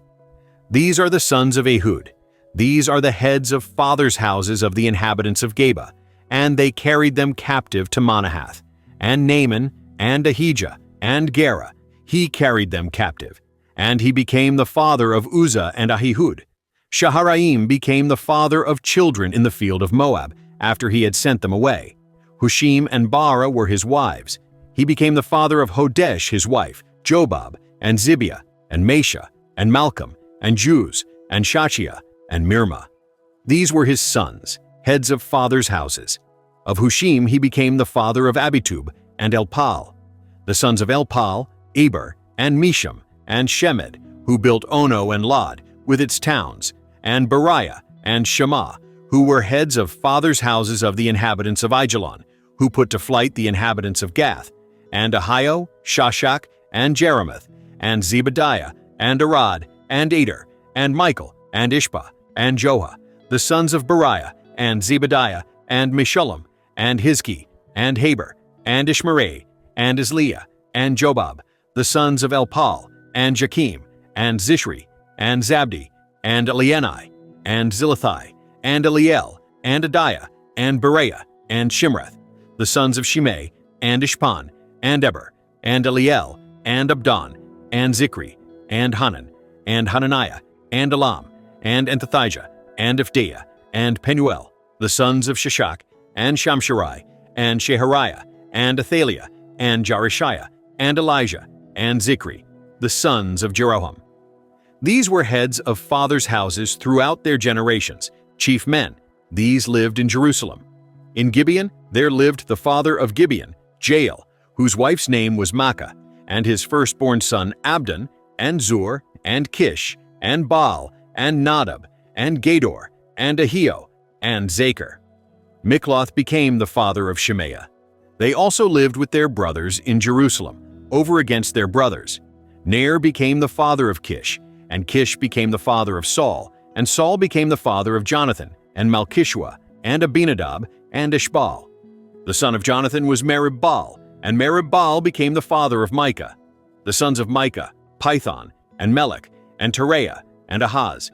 These are the sons of Ehud. These are the heads of fathers' houses of the inhabitants of Geba, and they carried them captive to Manahath. And Naaman, and Ahijah, and Gera, he carried them captive. And he became the father of Uzzah and Ahihud. Shaharaim became the father of children in the field of Moab, after he had sent them away. Hushim and Baara were his wives. He became the father of Hodesh his wife, Jobab, and Zibiah, and Mesha, and Malcolm, and Juz, and Shachia, and Mirma. These were his sons, heads of fathers' houses. Of Hushim he became the father of Abitub, and Elpal. The sons of Elpal, Eber, and Misham, and Shemed, who built Ono and Lod, with its towns, and Beriah, and Shema, who were heads of fathers' houses of the inhabitants of Aijalon, who put to flight the inhabitants of Gath, and Ahio, Shashak, and Jeremoth, and Zebadiah, and Arad, and Ader, and Michael, and Ishpa, and Joah, the sons of Beriah, and Zebadiah, and Meshullam, and Hizki, and Haber, and Ishmerai, and Isliah, and Jobab, the sons of Elpal, and Jakim, and Zishri, and Zabdi, and Elienai, and Zilithai, and Eliel, and Adiah, and Beriah, and Shimrath, the sons of Shimei, and Ishpan, and Eber, and Eliel, and Abdon, and Zikri, and Hanan, and Hananiah, and Elam, and Anthothijah, and Iphdeiah, and Penuel, the sons of Shishak, and Shamsharai, and Shehariah, and Athaliah, and Jarishiah, and Elijah, and Zikri, the sons of Jeroham. These were heads of fathers' houses throughout their generations, chief men. These lived in Jerusalem. In Gibeon there lived the father of Gibeon, Jael, whose wife's name was Maachah, and his firstborn son Abdon, and Zur, and Kish, and Baal, and Nadab, and Gedor, and Ahio, and Zachar. Mikloth became the father of Shemaiah. They also lived with their brothers in Jerusalem, over against their brothers. Ner became the father of Kish, and Kish became the father of Saul, and Saul became the father of Jonathan, and Malchishua, and Abinadab, and Ishbal. The son of Jonathan was Merib-Baal, and Merib-Baal became the father of Micah. The sons of Micah, Python, and Melech, and Tereah, and Ahaz.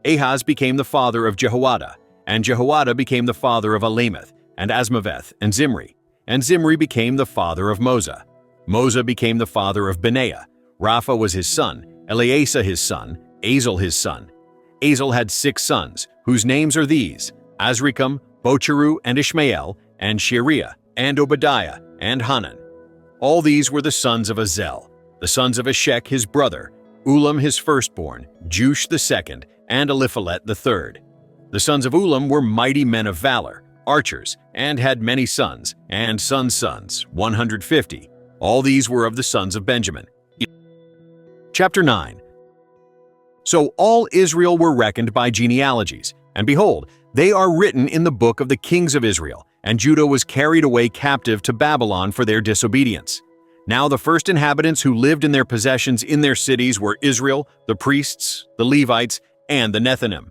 Ahaz became the father of Jehoiada, and Jehoiada became the father of Alameth, and Asmaveth, and Zimri. And Zimri became the father of Moza. Moza became the father of Benaiah. Rapha was his son, Eleasa his son, Azel his son. Azel had 6 sons, whose names are these: Azrikam, Bocheru, and Ishmael, and Sheriah, and Obadiah, and Hanan. All these were the sons of Azel, the sons of Eshek his brother, Ulam his firstborn, Jush the second, and Eliphalet the third. The sons of Ulam were mighty men of valor, archers, and had many sons, and sons' sons, 150. All these were of the sons of Benjamin. Chapter 9. So all Israel were reckoned by genealogies, and behold, they are written in the book of the kings of Israel, and Judah was carried away captive to Babylon for their disobedience. Now the first inhabitants who lived in their possessions in their cities were Israel, the priests, the Levites, and the Nethinim.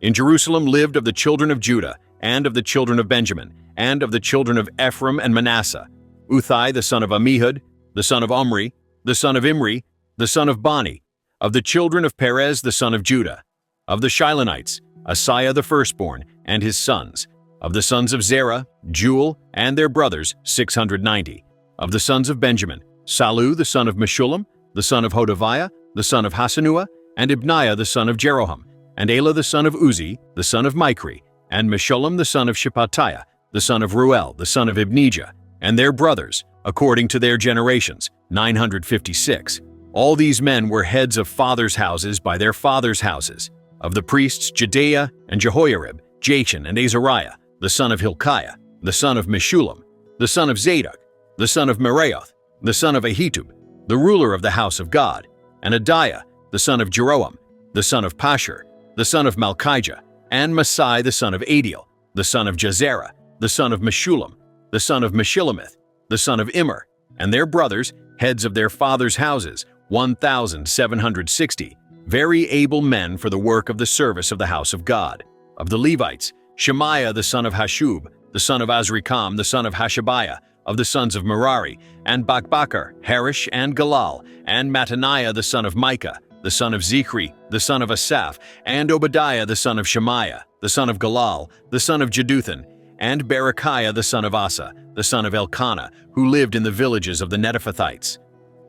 In Jerusalem lived of the children of Judah, and of the children of Benjamin, and of the children of Ephraim and Manasseh, Uthai the son of Ammihud, the son of Omri, the son of Imri, the son of Bani, of the children of Perez the son of Judah, of the Shilonites, Asaiah the firstborn, and his sons, of the sons of Zerah, Jewel, and their brothers, 690, of the sons of Benjamin, Salu the son of Meshullam, the son of Hodaviah, the son of Hasanua, and Ibniah the son of Jeroham, and Elah the son of Uzi, the son of Michri, and Meshullam the son of Shephatiah, the son of Ruel, the son of Ibnijah, and their brothers, according to their generations, 956. All these men were heads of fathers' houses by their fathers' houses. Of the priests Jedaiah and Jehoiarib, Jachin and Azariah, the son of Hilkiah, the son of Meshullam, the son of Zadok, the son of Meraioth, the son of Ahitub, the ruler of the house of God, and Adiah, the son of Jeroam, the son of Pashur, the son of Malchijah, and Masai the son of Adiel, the son of Jezerah, the son of Meshullam, the son of Meshillemith, the son of Immer, and their brothers, heads of their fathers' houses, 1,760, very able men for the work of the service of the house of God. Of the Levites, Shemaiah the son of Hashub, the son of Azrikam, the son of Hashabiah, of the sons of Merari, and Bakbakar, Harish, and Galal, and Mattaniah the son of Micah, the son of Zichri, the son of Asaph, and Obadiah the son of Shemaiah, the son of Galal, the son of Jeduthun, and Berechiah the son of Asa, the son of Elkanah, who lived in the villages of the Netophathites.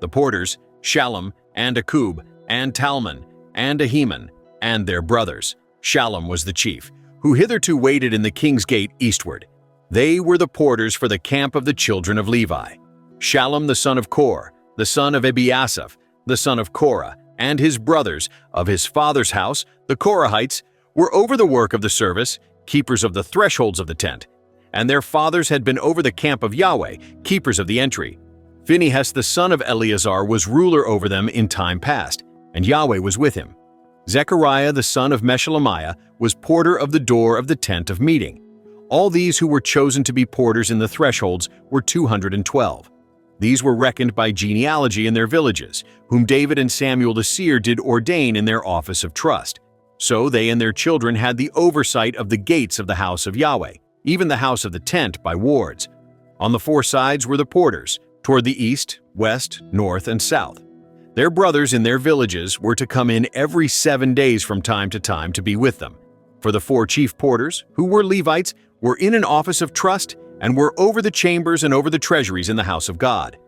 The porters, Shallum, and Akub, and Talmon, and Ahiman, and their brothers. Shallum was the chief, who hitherto waited in the king's gate eastward. They were the porters for the camp of the children of Levi. Shallum the son of Kor, the son of Ebiasaph, the son of Korah, and his brothers of his father's house, the Korahites, were over the work of the service, keepers of the thresholds of the tent. and their fathers had been over the camp of Yahweh, keepers of the entry. Phinehas the son of Eleazar was ruler over them in time past, and Yahweh was with him. Zechariah the son of Meshelemiah was porter of the door of the tent of meeting. All these who were chosen to be porters in the thresholds were 212. These were reckoned by genealogy in their villages, whom David and Samuel the seer did ordain in their office of trust. So they and their children had the oversight of the gates of the house of Yahweh, even the house of the tent by wards. On the four sides were the porters, toward the east, west, north, and south. Their brothers in their villages were to come in every 7 days from time to time to be with them. For the four chief porters, who were Levites, were in an office of trust and were over the chambers and over the treasuries in the house of God.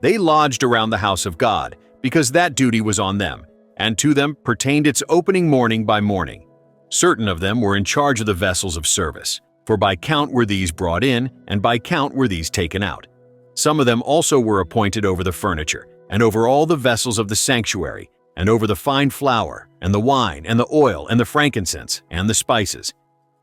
They lodged around the house of God, because that duty was on them, and to them pertained its opening morning by morning. Certain of them were in charge of the vessels of service, for by count were these brought in, and by count were these taken out. Some of them also were appointed over the furniture, and over all the vessels of the sanctuary, and over the fine flour, and the wine, and the oil, and the frankincense, and the spices.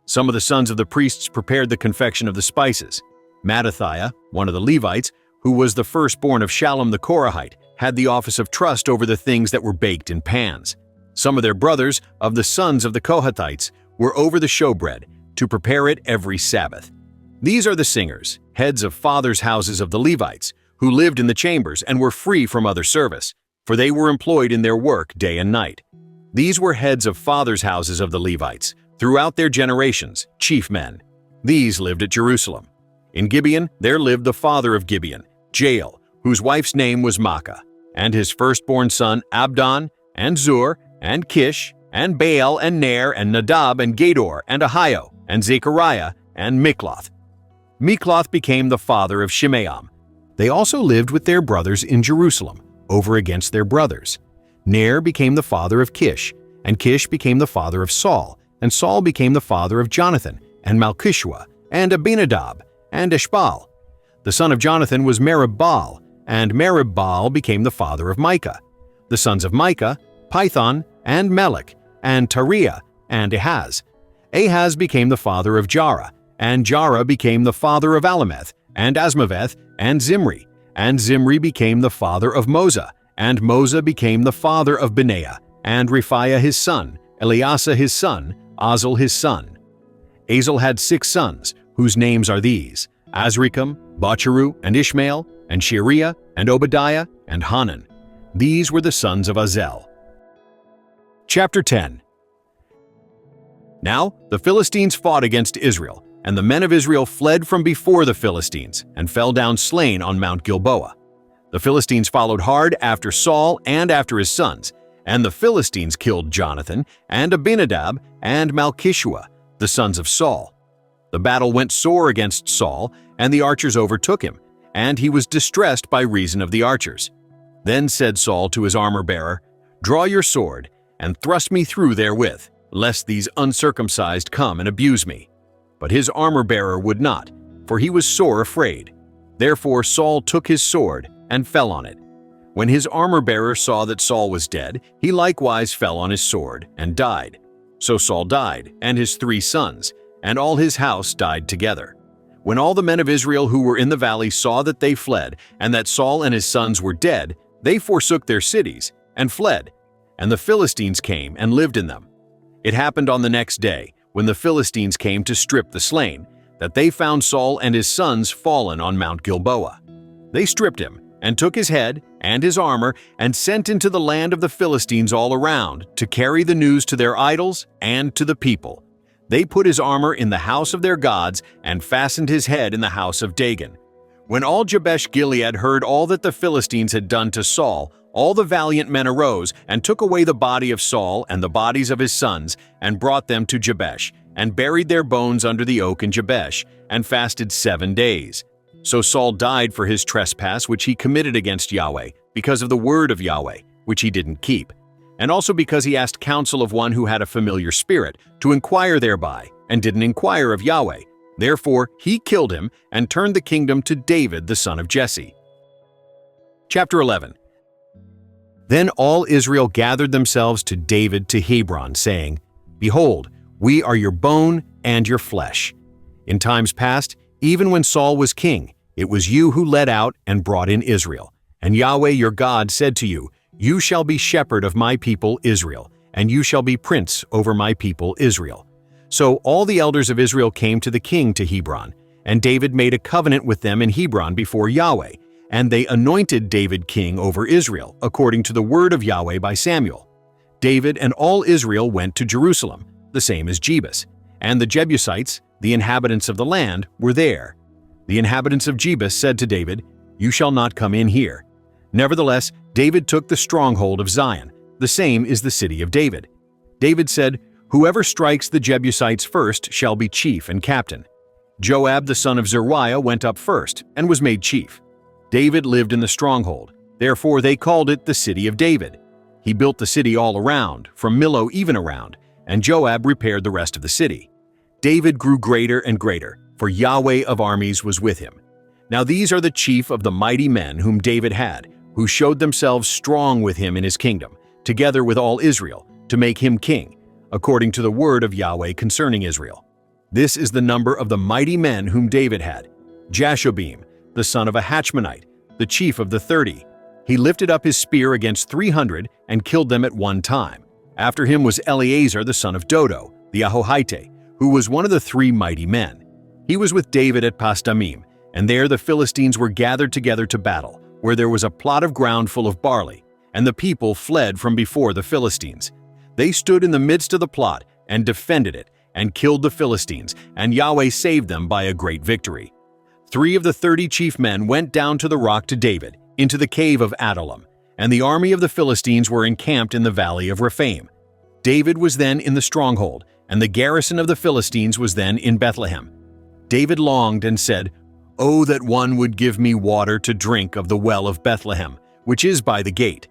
Some of the sons of the priests prepared the confection of the spices. Mattathiah, one of the Levites, who was the firstborn of Shallum the Korahite, had the office of trust over the things that were baked in pans. Some of their brothers, of the sons of the Kohathites, were over the showbread, to prepare it every Sabbath. These are the singers, heads of fathers' houses of the Levites, who lived in the chambers and were free from other service, for they were employed in their work day and night. These were heads of fathers' houses of the Levites, throughout their generations, chief men. These lived at Jerusalem. In Gibeon there lived the father of Gibeon, Jael, whose wife's name was Maacah, and his firstborn son Abdon, and Zur, and Kish, and Baal, and Ner, and Nadab, and Gedor, and Ahio, and Zechariah, and Mikloth. Mikloth became the father of Shimeam. They also lived with their brothers in Jerusalem, over against their brothers. Ner became the father of Kish, and Kish became the father of Saul, and Saul became the father of Jonathan, and Malchishua, and Abinadab, and Eshbaal. The son of Jonathan was Merib-Baal, and Merib-Baal became the father of Micah. The sons of Micah, Python, and Melech, and Tariah, and Ahaz. Ahaz became the father of Jarah, and Jarah became the father of Alameth, and Asmaveth, and Zimri. And Zimri became the father of Moza, and Moza became the father of Benaiah, and Rephaiah his son, Eleasa his son, Azel his son. Azel had 6 sons, whose names are these: Azrikam, Bacheru, and Ishmael, and Sheariah, and Obadiah, and Hanan. These were the sons of Azel. Chapter 10. Now the Philistines fought against Israel, and the men of Israel fled from before the Philistines, and fell down slain on Mount Gilboa. The Philistines followed hard after Saul and after his sons, and the Philistines killed Jonathan, and Abinadab, and Malchishua, the sons of Saul. The battle went sore against Saul, and the archers overtook him, and he was distressed by reason of the archers. Then said Saul to his armor-bearer, "Draw your sword, and thrust me through therewith, lest these uncircumcised come and abuse me." But his armor-bearer would not, for he was sore afraid. Therefore Saul took his sword, and fell on it. When his armor-bearer saw that Saul was dead, he likewise fell on his sword, and died. So Saul died, and his 3 sons, and all his house died together. When all the men of Israel who were in the valley saw that they fled, and that Saul and his sons were dead, they forsook their cities, and fled. And the Philistines came and lived in them. It happened on the next day, when the Philistines came to strip the slain, that they found Saul and his sons fallen on Mount Gilboa. They stripped him, and took his head and his armor, and sent into the land of the Philistines all around, to carry the news to their idols and to the people. They put his armor in the house of their gods, and fastened his head in the house of Dagon. When all Jabesh-Gilead heard all that the Philistines had done to Saul, all the valiant men arose, and took away the body of Saul and the bodies of his sons, and brought them to Jabesh, and buried their bones under the oak in Jabesh, and fasted 7 days. So Saul died for his trespass which he committed against Yahweh, because of the word of Yahweh, which he didn't keep, and also because he asked counsel of one who had a familiar spirit, to inquire thereby, and didn't inquire of Yahweh. Therefore he killed him, and turned the kingdom to David the son of Jesse. Chapter 11. Then all Israel gathered themselves to David to Hebron, saying, "Behold, we are your bone and your flesh. In times past, Even when Saul was king, it was you who led out and brought in Israel. And Yahweh your God said to you, You shall be shepherd of my people Israel, and you shall be prince over my people Israel. So all the elders of Israel came to the king to Hebron, and David made a covenant with them in Hebron before Yahweh, and they anointed David king over Israel, according to the word of Yahweh by Samuel. David and all Israel went to Jerusalem, the same as Jebus, and the Jebusites, the inhabitants of the land, were there. The inhabitants of Jebus said to David, You shall not come in here. Nevertheless, David took the stronghold of Zion, the same is the city of David. David said, Whoever strikes the Jebusites first shall be chief and captain. Joab the son of Zeruiah went up first and was made chief. David lived in the stronghold, therefore they called it the city of David. He built the city all around, from Millo even around, and Joab repaired the rest of the city. David grew greater and greater, for Yahweh of armies was with him. Now these are the chief of the mighty men whom David had, who showed themselves strong with him in his kingdom, together with all Israel, to make him king, according to the word of Yahweh concerning Israel. This is the number of the mighty men whom David had. Jashobeam, the son of a Hachmonite, the chief of the 30. He lifted up his spear against 300 and killed them at one time. After him was Eleazar the son of Dodo, the Ahohite, who was one of the 3 mighty men. He was with David at Pasdamim, and there the Philistines were gathered together to battle, where there was a plot of ground full of barley, and the people fled from before the Philistines. They stood in the midst of the plot and defended it, and killed the Philistines, and Yahweh saved them by a great victory. 3 of the 30 chief men went down to the rock to David, into the cave of Adullam, and the army of the Philistines were encamped in the valley of Rephaim. David was then in the stronghold, and the garrison of the Philistines was then in Bethlehem. David longed and said, Oh, that one would give me water to drink of the well of Bethlehem, which is by the gate.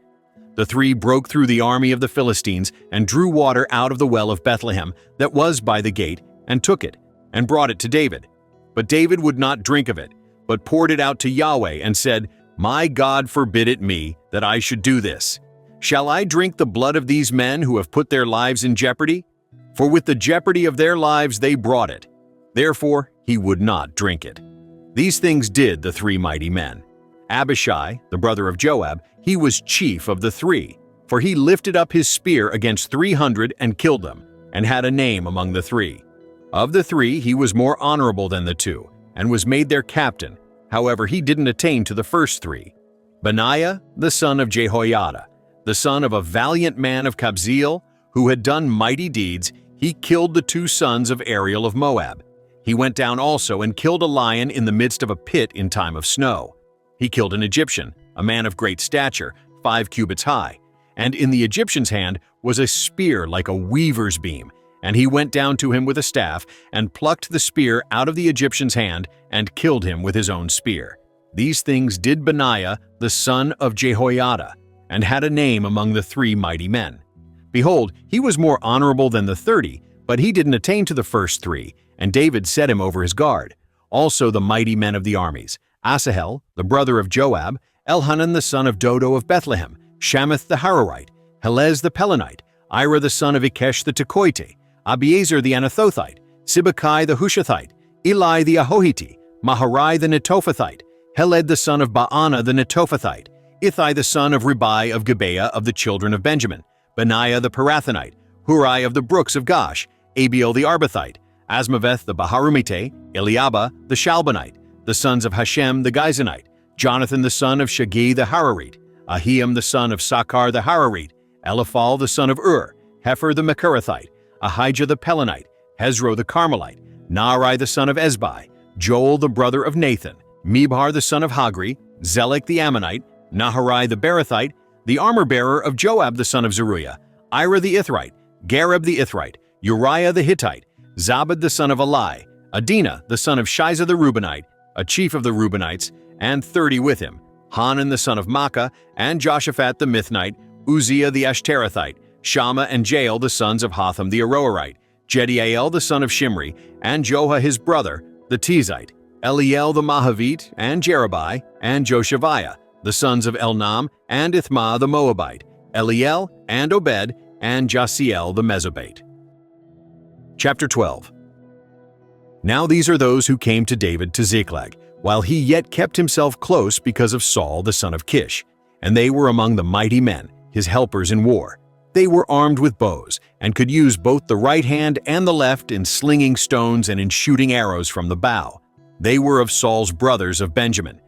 The 3 broke through the army of the Philistines and drew water out of the well of Bethlehem that was by the gate, and took it, and brought it to David. But David would not drink of it, but poured it out to Yahweh, and said, My God forbid it me, that I should do this. Shall I drink the blood of these men who have put their lives in jeopardy? For with the jeopardy of their lives they brought it. Therefore he would not drink it. These things did the 3 mighty men. Abishai, the brother of Joab, he was chief of the 3, for he lifted up his spear against 300 and killed them, and had a name among the 3. Of the 3 he was more honorable than the 2, and was made their captain. However, he didn't attain to the first 3. Benaiah, the son of Jehoiada, the son of a valiant man of Kabzeel, who had done mighty deeds, he killed the 2 sons of Ariel of Moab. He went down also and killed a lion in the midst of a pit in time of snow. He killed an Egyptian, a man of great stature, 5 cubits high, and in the Egyptian's hand was a spear like a weaver's beam, and he went down to him with a staff, and plucked the spear out of the Egyptian's hand, and killed him with his own spear. These things did Benaiah, the son of Jehoiada, and had a name among the 3 mighty men. Behold, he was more honorable than the 30, but he didn't attain to the first 3, and David set him over his guard. Also the mighty men of the armies, Asahel, the brother of Joab, Elhanan the son of Dodo of Bethlehem, Shamath the Hararite, Helez the Pelonite, Ira the son of Ikesh the Tekoite, Abiezer the Anathothite, Sibbecai the Hushathite, Eli the Ahohite, Maharai the Netophathite, Heled the son of Baana the Netophathite, Ithai the son of Ribai of Gibeah of the children of Benjamin, Benaiah the Pirathonite, Hurai of the brooks of Gosh, Abiel the Arbathite, Asmaveth the Baharumite, Eliabah the Shalbonite, the sons of Hashem the Gizonite, Jonathan the son of Shagi the Hararite, Ahiam the son of Sakar the Hararite, Eliphal the son of Ur, Hefer the Mekerathite, Ahijah the Pelonite, Hezro the Carmelite, Naarai the son of Ezbai, Joel the brother of Nathan, Mibhar the son of Hagri, Zelek the Ammonite, Naharai the Berathite, the armor-bearer of Joab the son of Zeruiah, Ira the Ithrite, Gareb the Ithrite, Uriah the Hittite, Zabad the son of Eli, Adina the son of Shiza the Reubenite, a chief of the Reubenites, and 30 with him, Hanan the son of Makkah, and Joshaphat the Mithnite, Uzziah the Ashterathite, Shammah and Jael the sons of Hotham the Aroerite, Jediael the son of Shimri, and Joha his brother, the Tizite, Eliel the Mahavite, and Jerubai, and Joshaviah, the sons of Elnam, and Ithma the Moabite, Eliel, and Obed, and Jasiel the Mesobate. Chapter 12. Now these are those who came to David to Ziklag, while he yet kept himself close because of Saul the son of Kish. And they were among the mighty men, his helpers in war. They were armed with bows, and could use both the right hand and the left in slinging stones and in shooting arrows from the bow. They were of Saul's brothers of Benjamin.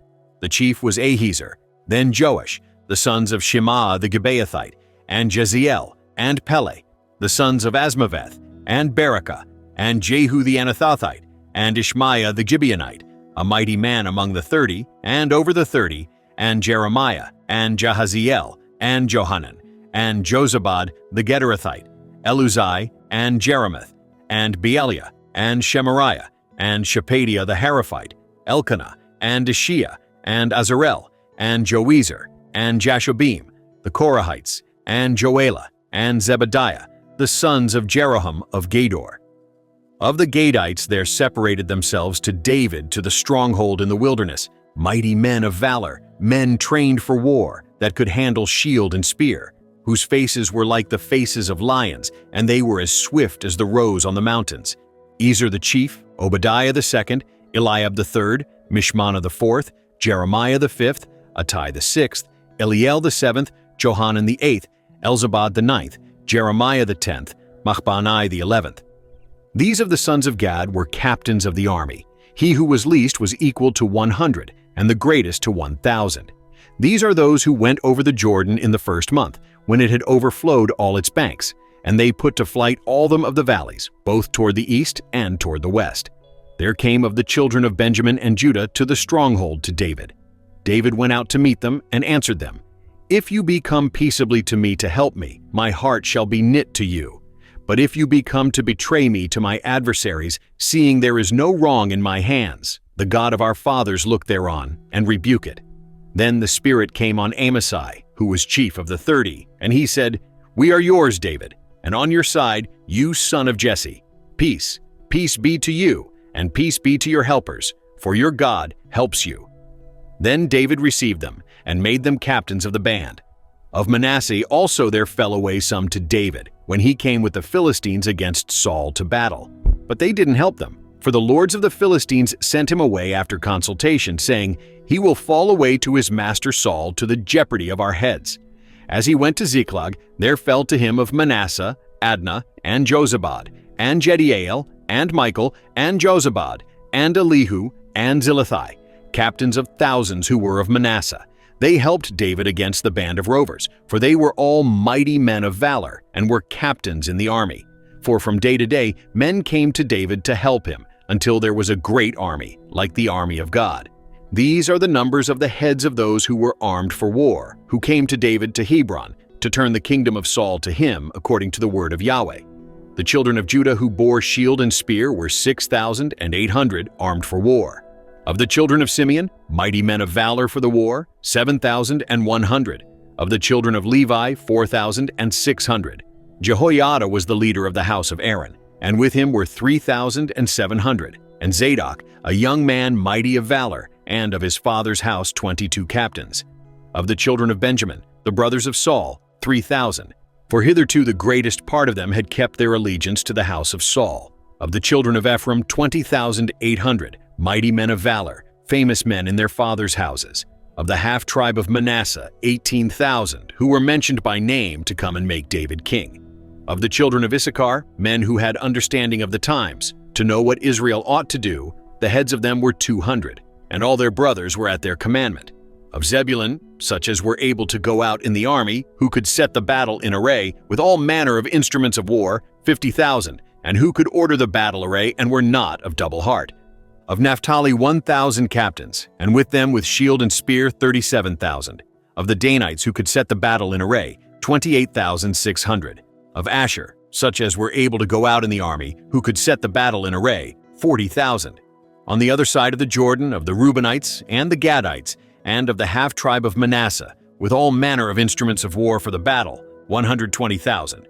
The chief was Ahiezer, then Joash, the sons of Shimea the Gibeathite, and Jeziel, and Pele, the sons of Asmaveth, and Berekah, and Jehu the Anathothite, and Ishmaiah the Gibeonite, a mighty man among the 30, and over the 30, and Jeremiah, and Jahaziel, and Johanan, and Jozabad the Gederathite, Eluzai, and Jeremoth, and Bealiah, and Shemariah, and Shepadiah the Haraphite, Elkanah, and Ishiah, and Azarel, and Joezer, and Jashobim, the Korahites, and Joelah, and Zebadiah, the sons of Jeroham of Gedor. Of the Gadites there separated themselves to David to the stronghold in the wilderness, mighty men of valor, men trained for war, that could handle shield and spear, whose faces were like the faces of lions, and they were as swift as the roes on the mountains. Ezer the chief, Obadiah the second, Eliab the third, Mishmannah the fourth, Jeremiah the fifth, Attai the sixth, Eliel the seventh, Johanan the eighth, Elzabad the ninth, Jeremiah the 10th, Machbanai the 11th. These of the sons of Gad were captains of the army. He who was least was equal to 100, and the greatest to 1,000. These are those who went over the Jordan in the first month, when it had overflowed all its banks, and they put to flight all them of the valleys, both toward the east and toward the west. There came of the children of Benjamin and Judah to the stronghold to David. David went out to meet them and answered them, "If you be come peaceably to me to help me, my heart shall be knit to you. But if you be come to betray me to my adversaries, seeing there is no wrong in my hands, the God of our fathers look thereon, and rebuke it." Then the Spirit came on Amasai, who was chief of the 30, and he said, "We are yours, David, and on your side, you son of Jesse. Peace, peace be to you, and peace be to your helpers, for your God helps you." Then David received them, and made them captains of the band. Of Manasseh also there fell away some to David, when he came with the Philistines against Saul to battle. But they didn't help them, for the lords of the Philistines sent him away after consultation, saying, "He will fall away to his master Saul to the jeopardy of our heads." As he went to Ziklag, there fell to him of Manasseh, Adnah, and Jozabad, and Jediael, and Michael, and Jozabad, and Elihu, and Zilithai, captains of thousands who were of Manasseh. They helped David against the band of rovers, for they were all mighty men of valor, and were captains in the army. For from day to day men came to David to help him, until there was a great army, like the army of God. These are the numbers of the heads of those who were armed for war, who came to David to Hebron, to turn the kingdom of Saul to him according to the word of Yahweh. The children of Judah who bore shield and spear were 6,800 armed for war. Of the children of Simeon, mighty men of valor for the war, 7,100. Of the children of Levi, 4,600. Jehoiada was the leader of the house of Aaron, and with him were 3,700. And Zadok, a young man mighty of valor, and of his father's house 22 captains. Of the children of Benjamin, the brothers of Saul, 3,000. For hitherto the greatest part of them had kept their allegiance to the house of Saul. Of the children of Ephraim, 20,800. Mighty men of valor, famous men in their fathers' houses. Of the half-tribe of Manasseh, 18,000, who were mentioned by name to come and make David king. Of the children of Issachar, men who had understanding of the times, to know what Israel ought to do, the heads of them were 200, and all their brothers were at their commandment. Of Zebulun, such as were able to go out in the army, who could set the battle in array, with all manner of instruments of war, 50,000, and who could order the battle array and were not of double heart. Of Naphtali 1,000 captains, and with them with shield and spear 37,000. Of the Danites who could set the battle in array, 28,600. Of Asher, such as were able to go out in the army, who could set the battle in array, 40,000. On the other side of the Jordan, of the Reubenites and the Gadites, and of the half-tribe of Manasseh, with all manner of instruments of war for the battle, 120,000.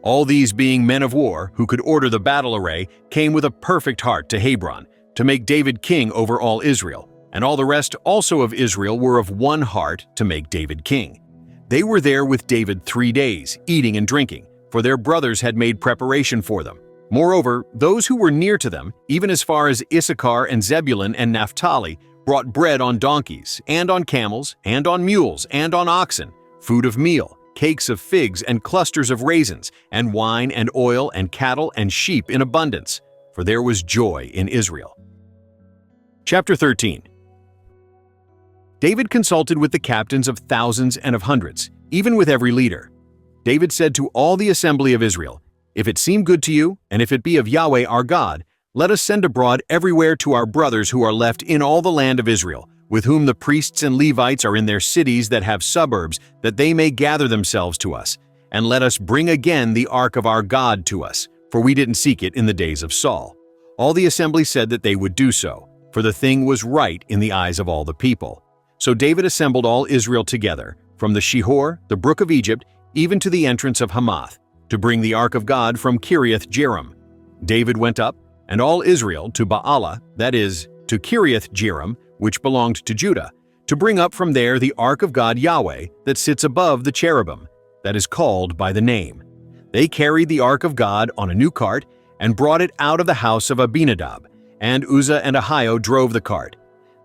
All these being men of war, who could order the battle array, came with a perfect heart to Hebron, to make David king over all Israel, and all the rest also of Israel were of one heart to make David king. They were there with David 3 days, eating and drinking, for their brothers had made preparation for them. Moreover, those who were near to them, even as far as Issachar and Zebulun and Naphtali, brought bread on donkeys, and on camels, and on mules, and on oxen, food of meal, cakes of figs and clusters of raisins, and wine and oil and cattle and sheep in abundance, for there was joy in Israel. Chapter 13. David consulted with the captains of thousands and of hundreds, even with every leader. David said to all the assembly of Israel, "If it seem good to you, and if it be of Yahweh our God, let us send abroad everywhere to our brothers who are left in all the land of Israel, with whom the priests and Levites are in their cities that have suburbs, that they may gather themselves to us. And let us bring again the ark of our God to us, for we didn't seek it in the days of Saul." All the assembly said that they would do so, for the thing was right in the eyes of all the people. So David assembled all Israel together, from the Shihor, the brook of Egypt, even to the entrance of Hamath, to bring the ark of God from Kiriath Jearim. David went up, and all Israel, to Baalah, that is, to Kiriath Jearim, which belonged to Judah, to bring up from there the ark of God Yahweh that sits above the cherubim, that is called by the name. They carried the ark of God on a new cart, and brought it out of the house of Abinadab, and Uzzah and Ahio drove the cart.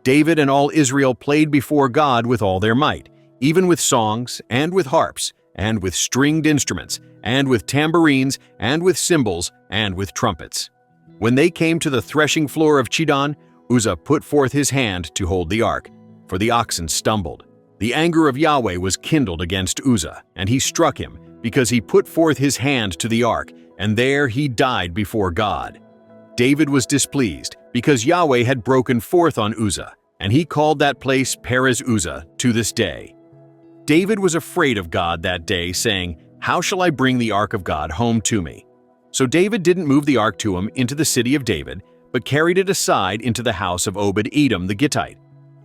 David and all Israel played before God with all their might, even with songs, and with harps, and with stringed instruments, and with tambourines, and with cymbals, and with trumpets. When they came to the threshing floor of Chidon, Uzzah put forth his hand to hold the ark, for the oxen stumbled. The anger of Yahweh was kindled against Uzzah, and he struck him, because he put forth his hand to the ark, and there he died before God. David was displeased, because Yahweh had broken forth on Uzzah, and he called that place Perez Uzzah to this day. David was afraid of God that day, saying, "How shall I bring the ark of God home to me?" So David didn't move the ark to him into the city of David, but carried it aside into the house of Obed-Edom the Gittite.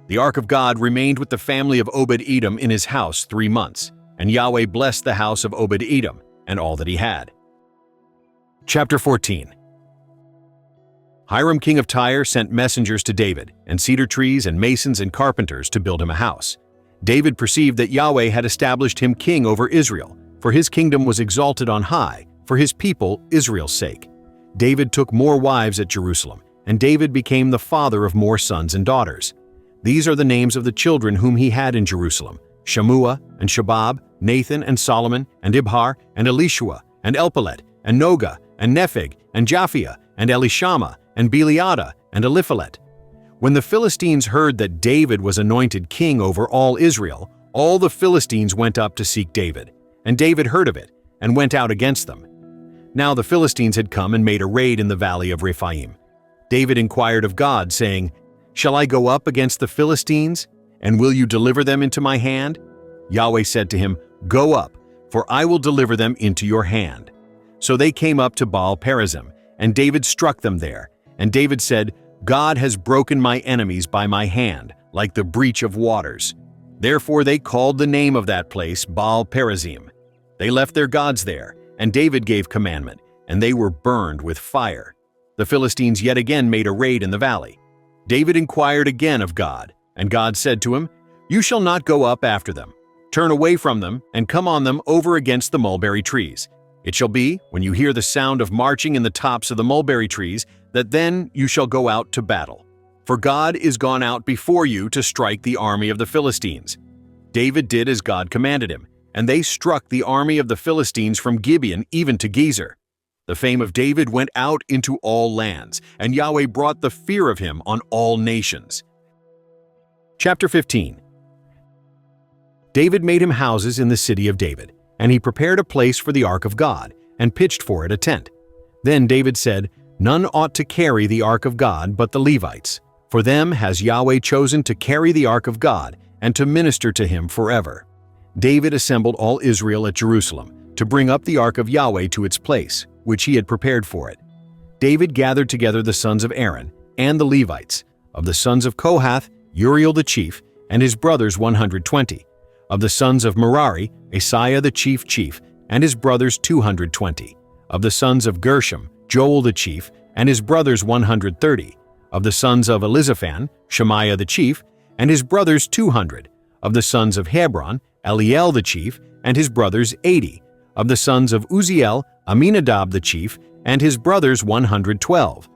The ark of God remained with the family of Obed-Edom in his house 3 months, and Yahweh blessed the house of Obed-Edom and all that he had. Chapter 14. Hiram king of Tyre sent messengers to David, and cedar trees and masons and carpenters to build him a house. David perceived that Yahweh had established him king over Israel, for his kingdom was exalted on high, for his people Israel's sake. David took more wives at Jerusalem, and David became the father of more sons and daughters. These are the names of the children whom he had in Jerusalem: Shammua and Shobab, Nathan and Solomon, and Ibhar, and Elishua, and Elpelet, and Noga, and Nepheg, and Japhia, and Elishama, and Beliada, and Eliphalet. When the Philistines heard that David was anointed king over all Israel, all the Philistines went up to seek David. And David heard of it, and went out against them. Now the Philistines had come and made a raid in the valley of Rephaim. David inquired of God, saying, "Shall I go up against the Philistines? And will you deliver them into my hand?" Yahweh said to him, "Go up, for I will deliver them into your hand." So they came up to Baal-perazim, and David struck them there. And David said, "God has broken my enemies by my hand, like the breach of waters." Therefore they called the name of that place Baal-perazim. They left their gods there, and David gave commandment, and they were burned with fire. The Philistines yet again made a raid in the valley. David inquired again of God, and God said to him, "You shall not go up after them. Turn away from them, and come on them over against the mulberry trees. It shall be, when you hear the sound of marching in the tops of the mulberry trees, that then you shall go out to battle. For God is gone out before you to strike the army of the Philistines." David did as God commanded him, and they struck the army of the Philistines from Gibeon even to Gezer. The fame of David went out into all lands, and Yahweh brought the fear of him on all nations. Chapter 15. David made him houses in the city of David, and he prepared a place for the ark of God, and pitched for it a tent. Then David said, "None ought to carry the ark of God but the Levites. For them has Yahweh chosen to carry the ark of God, and to minister to him forever." David assembled all Israel at Jerusalem, to bring up the ark of Yahweh to its place, which he had prepared for it. David gathered together the sons of Aaron, and the Levites. Of the sons of Kohath, Uriel the chief, and his brothers 120. Of the sons of Merari, Asaiah the chief, and his brothers 220. Of the sons of Gershom, Joel the chief, and his brothers 130. Of the sons of Elizaphan, Shemaiah the chief, and his brothers 200. Of the sons of Hebron, Eliel the chief, and his brothers 80. Of the sons of Uzziel, Aminadab the chief, and his brothers 112.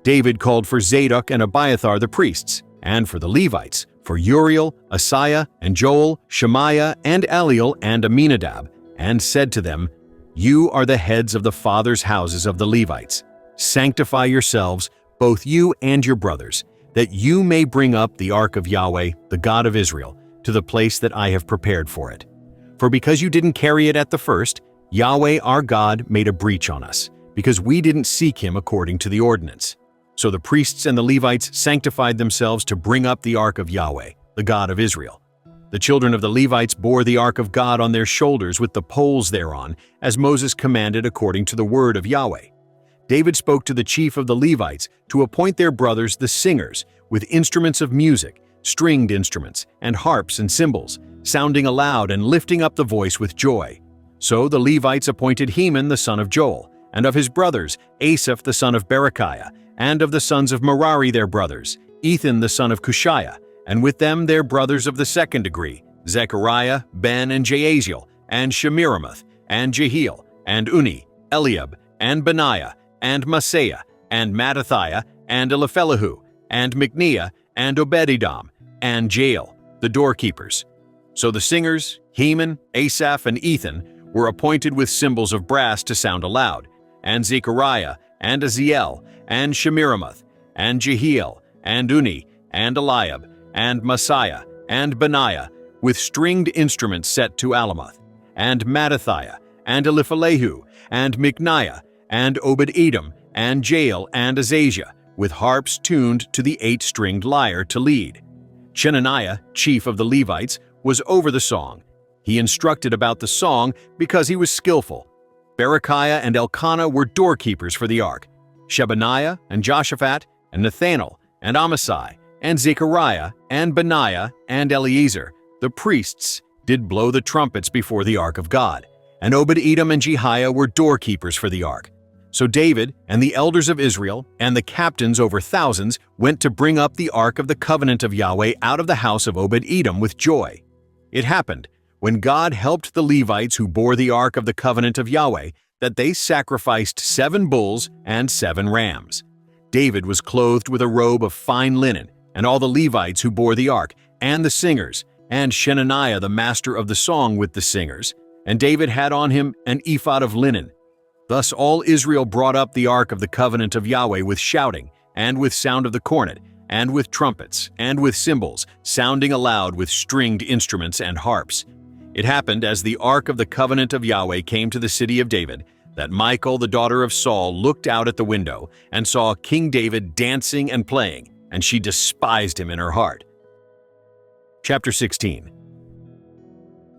David called for Zadok and Abiathar the priests, and for the Levites, for Uriel, Asaiah, and Joel, Shemaiah, and Eliel, and Aminadab, and said to them, "You are the heads of the fathers' houses of the Levites. Sanctify yourselves, both you and your brothers, that you may bring up the ark of Yahweh, the God of Israel, to the place that I have prepared for it. For because you didn't carry it at the first, Yahweh our God made a breach on us, because we didn't seek him according to the ordinance." So the priests and the Levites sanctified themselves to bring up the ark of Yahweh, the God of Israel. The children of the Levites bore the ark of God on their shoulders with the poles thereon, as Moses commanded according to the word of Yahweh. David spoke to the chief of the Levites to appoint their brothers the singers, with instruments of music, stringed instruments, and harps and cymbals, sounding aloud and lifting up the voice with joy. So the Levites appointed Heman the son of Joel, and of his brothers Asaph the son of Berechiah, and of the sons of Merari their brothers, Ethan the son of Cushiah, and with them their brothers of the second degree, Zechariah, Ben, and Jaaziel, and Shemiramoth, and Jehiel, and Unni, Eliab, and Benaiah, and Maaseiah, and Mattathiah, and Eliphelahu, and Micniah, and Obed-Edom, and Jael, the doorkeepers. So the singers, Heman, Asaph, and Ethan, were appointed with cymbals of brass to sound aloud, and Zechariah, and Aziel, and Shemiramoth, and Jehiel, and Unni, and Eliab, and Maaseiah, and Benaiah, with stringed instruments set to Alamoth, and Mattathiah, and Eliphelahu, and Micniah, and Obed-Edom, and Jael, and Azaziah, with harps tuned to the 8-stringed lyre to lead. Chenaniah, chief of the Levites, was over the song. He instructed about the song because he was skillful. Berechiah and Elkanah were doorkeepers for the ark. Shebaniah and Joshaphat and Nathanael and Amasai and Zechariah and Benaiah and Eleazar, the priests, did blow the trumpets before the ark of God. And Obed-Edom and Jehiah were doorkeepers for the ark. So David and the elders of Israel and the captains over thousands went to bring up the ark of the covenant of Yahweh out of the house of Obed-Edom with joy. It happened, when God helped the Levites who bore the ark of the covenant of Yahweh, that they sacrificed 7 bulls and 7 rams. David was clothed with a robe of fine linen, and all the Levites who bore the ark, and the singers, and Chenaniah the master of the song with the singers. And David had on him an ephod of linen. Thus all Israel brought up the ark of the covenant of Yahweh with shouting, and with sound of the cornet, and with trumpets, and with cymbals, sounding aloud with stringed instruments and harps. It happened, as the ark of the covenant of Yahweh came to the city of David, that Michal the daughter of Saul looked out at the window and saw King David dancing and playing, and she despised him in her heart. Chapter 16.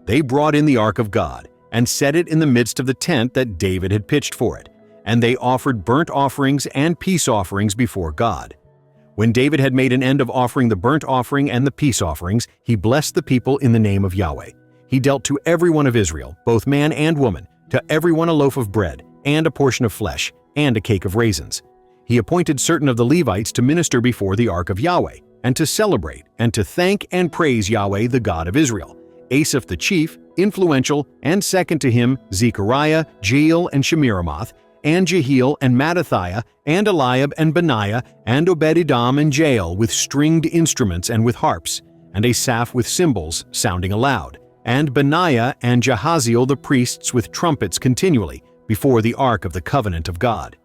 They brought in the ark of God, and set it in the midst of the tent that David had pitched for it, and they offered burnt offerings and peace offerings before God. When David had made an end of offering the burnt offering and the peace offerings, he blessed the people in the name of Yahweh. He dealt to every one of Israel, both man and woman, to every one a loaf of bread, and a portion of flesh, and a cake of raisins. He appointed certain of the Levites to minister before the ark of Yahweh, and to celebrate, and to thank and praise Yahweh, the God of Israel. Asaph the chief, influential, and second to him Zechariah, Jael, and Shemiramoth, and Jehiel, and Mattathiah, and Eliab, and Benaiah, and Obed-Edom, and Jael, with stringed instruments and with harps, and Asaph with cymbals, sounding aloud, and Benaiah and Jahaziel the priests with trumpets continually, before the ark of the covenant of God.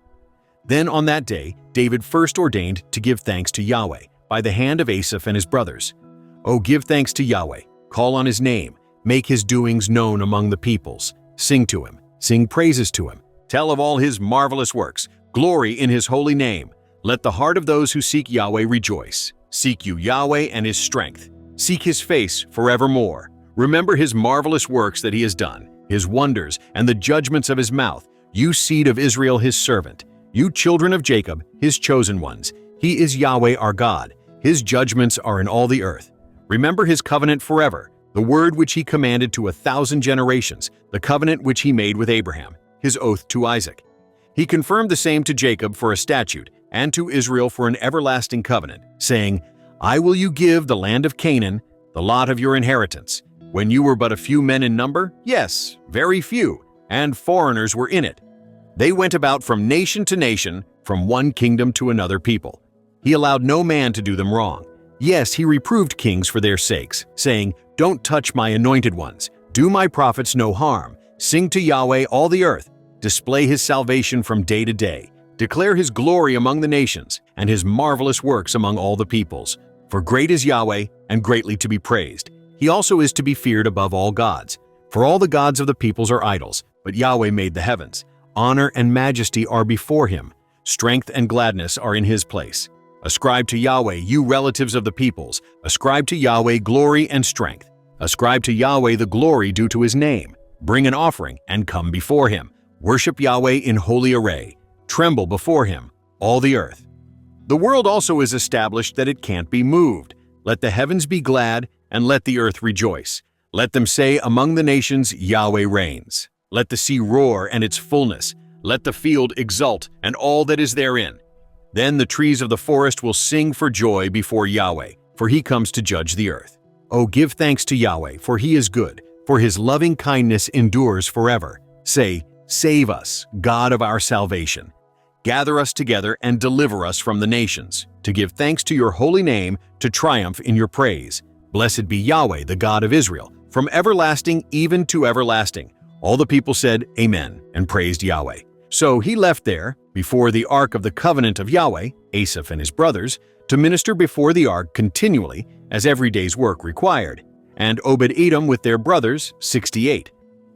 Then on that day David first ordained to give thanks to Yahweh, by the hand of Asaph and his brothers. O give thanks to Yahweh, call on his name, make his doings known among the peoples, sing to him, sing praises to him, tell of all his marvelous works, glory in his holy name. Let the heart of those who seek Yahweh rejoice. Seek you Yahweh and his strength. Seek his face forevermore. Remember his marvelous works that he has done, his wonders and the judgments of his mouth, you seed of Israel his servant, you children of Jacob, his chosen ones. He is Yahweh our God. His judgments are in all the earth. Remember his covenant forever, the word which he commanded to 1,000 generations, the covenant which he made with Abraham, his oath to Isaac. He confirmed the same to Jacob for a statute, and to Israel for an everlasting covenant, saying, I will you give the land of Canaan, the lot of your inheritance, when you were but a few men in number, yes, very few, and foreigners were in it. They went about from nation to nation, from one kingdom to another people. He allowed no man to do them wrong. Yes, he reproved kings for their sakes, saying, "Don't touch my anointed ones. Do my prophets no harm. Sing to Yahweh all the earth. Display his salvation from day to day. Declare his glory among the nations, and his marvelous works among all the peoples. For great is Yahweh, and greatly to be praised. He also is to be feared above all gods. For all the gods of the peoples are idols, but Yahweh made the heavens. Honor and majesty are before him. Strength and gladness are in his place. Ascribe to Yahweh, you relatives of the peoples. Ascribe to Yahweh glory and strength. Ascribe to Yahweh the glory due to his name. Bring an offering and come before him. Worship Yahweh in holy array. Tremble before him, all the earth. The world also is established that it can't be moved. Let the heavens be glad, and let the earth rejoice. Let them say among the nations, Yahweh reigns. Let the sea roar and its fullness. Let the field exult and all that is therein. Then the trees of the forest will sing for joy before Yahweh, for he comes to judge the earth. Oh, give thanks to Yahweh, for he is good, for his loving kindness endures forever. Say, save us, God of our salvation. Gather us together and deliver us from the nations, to give thanks to your holy name, to triumph in your praise. Blessed be Yahweh, the God of Israel, from everlasting even to everlasting. All the people said, Amen, and praised Yahweh. So he left there, before the ark of the covenant of Yahweh, Asaph and his brothers, to minister before the ark continually, as every day's work required, and Obed-Edom with their brothers, 68.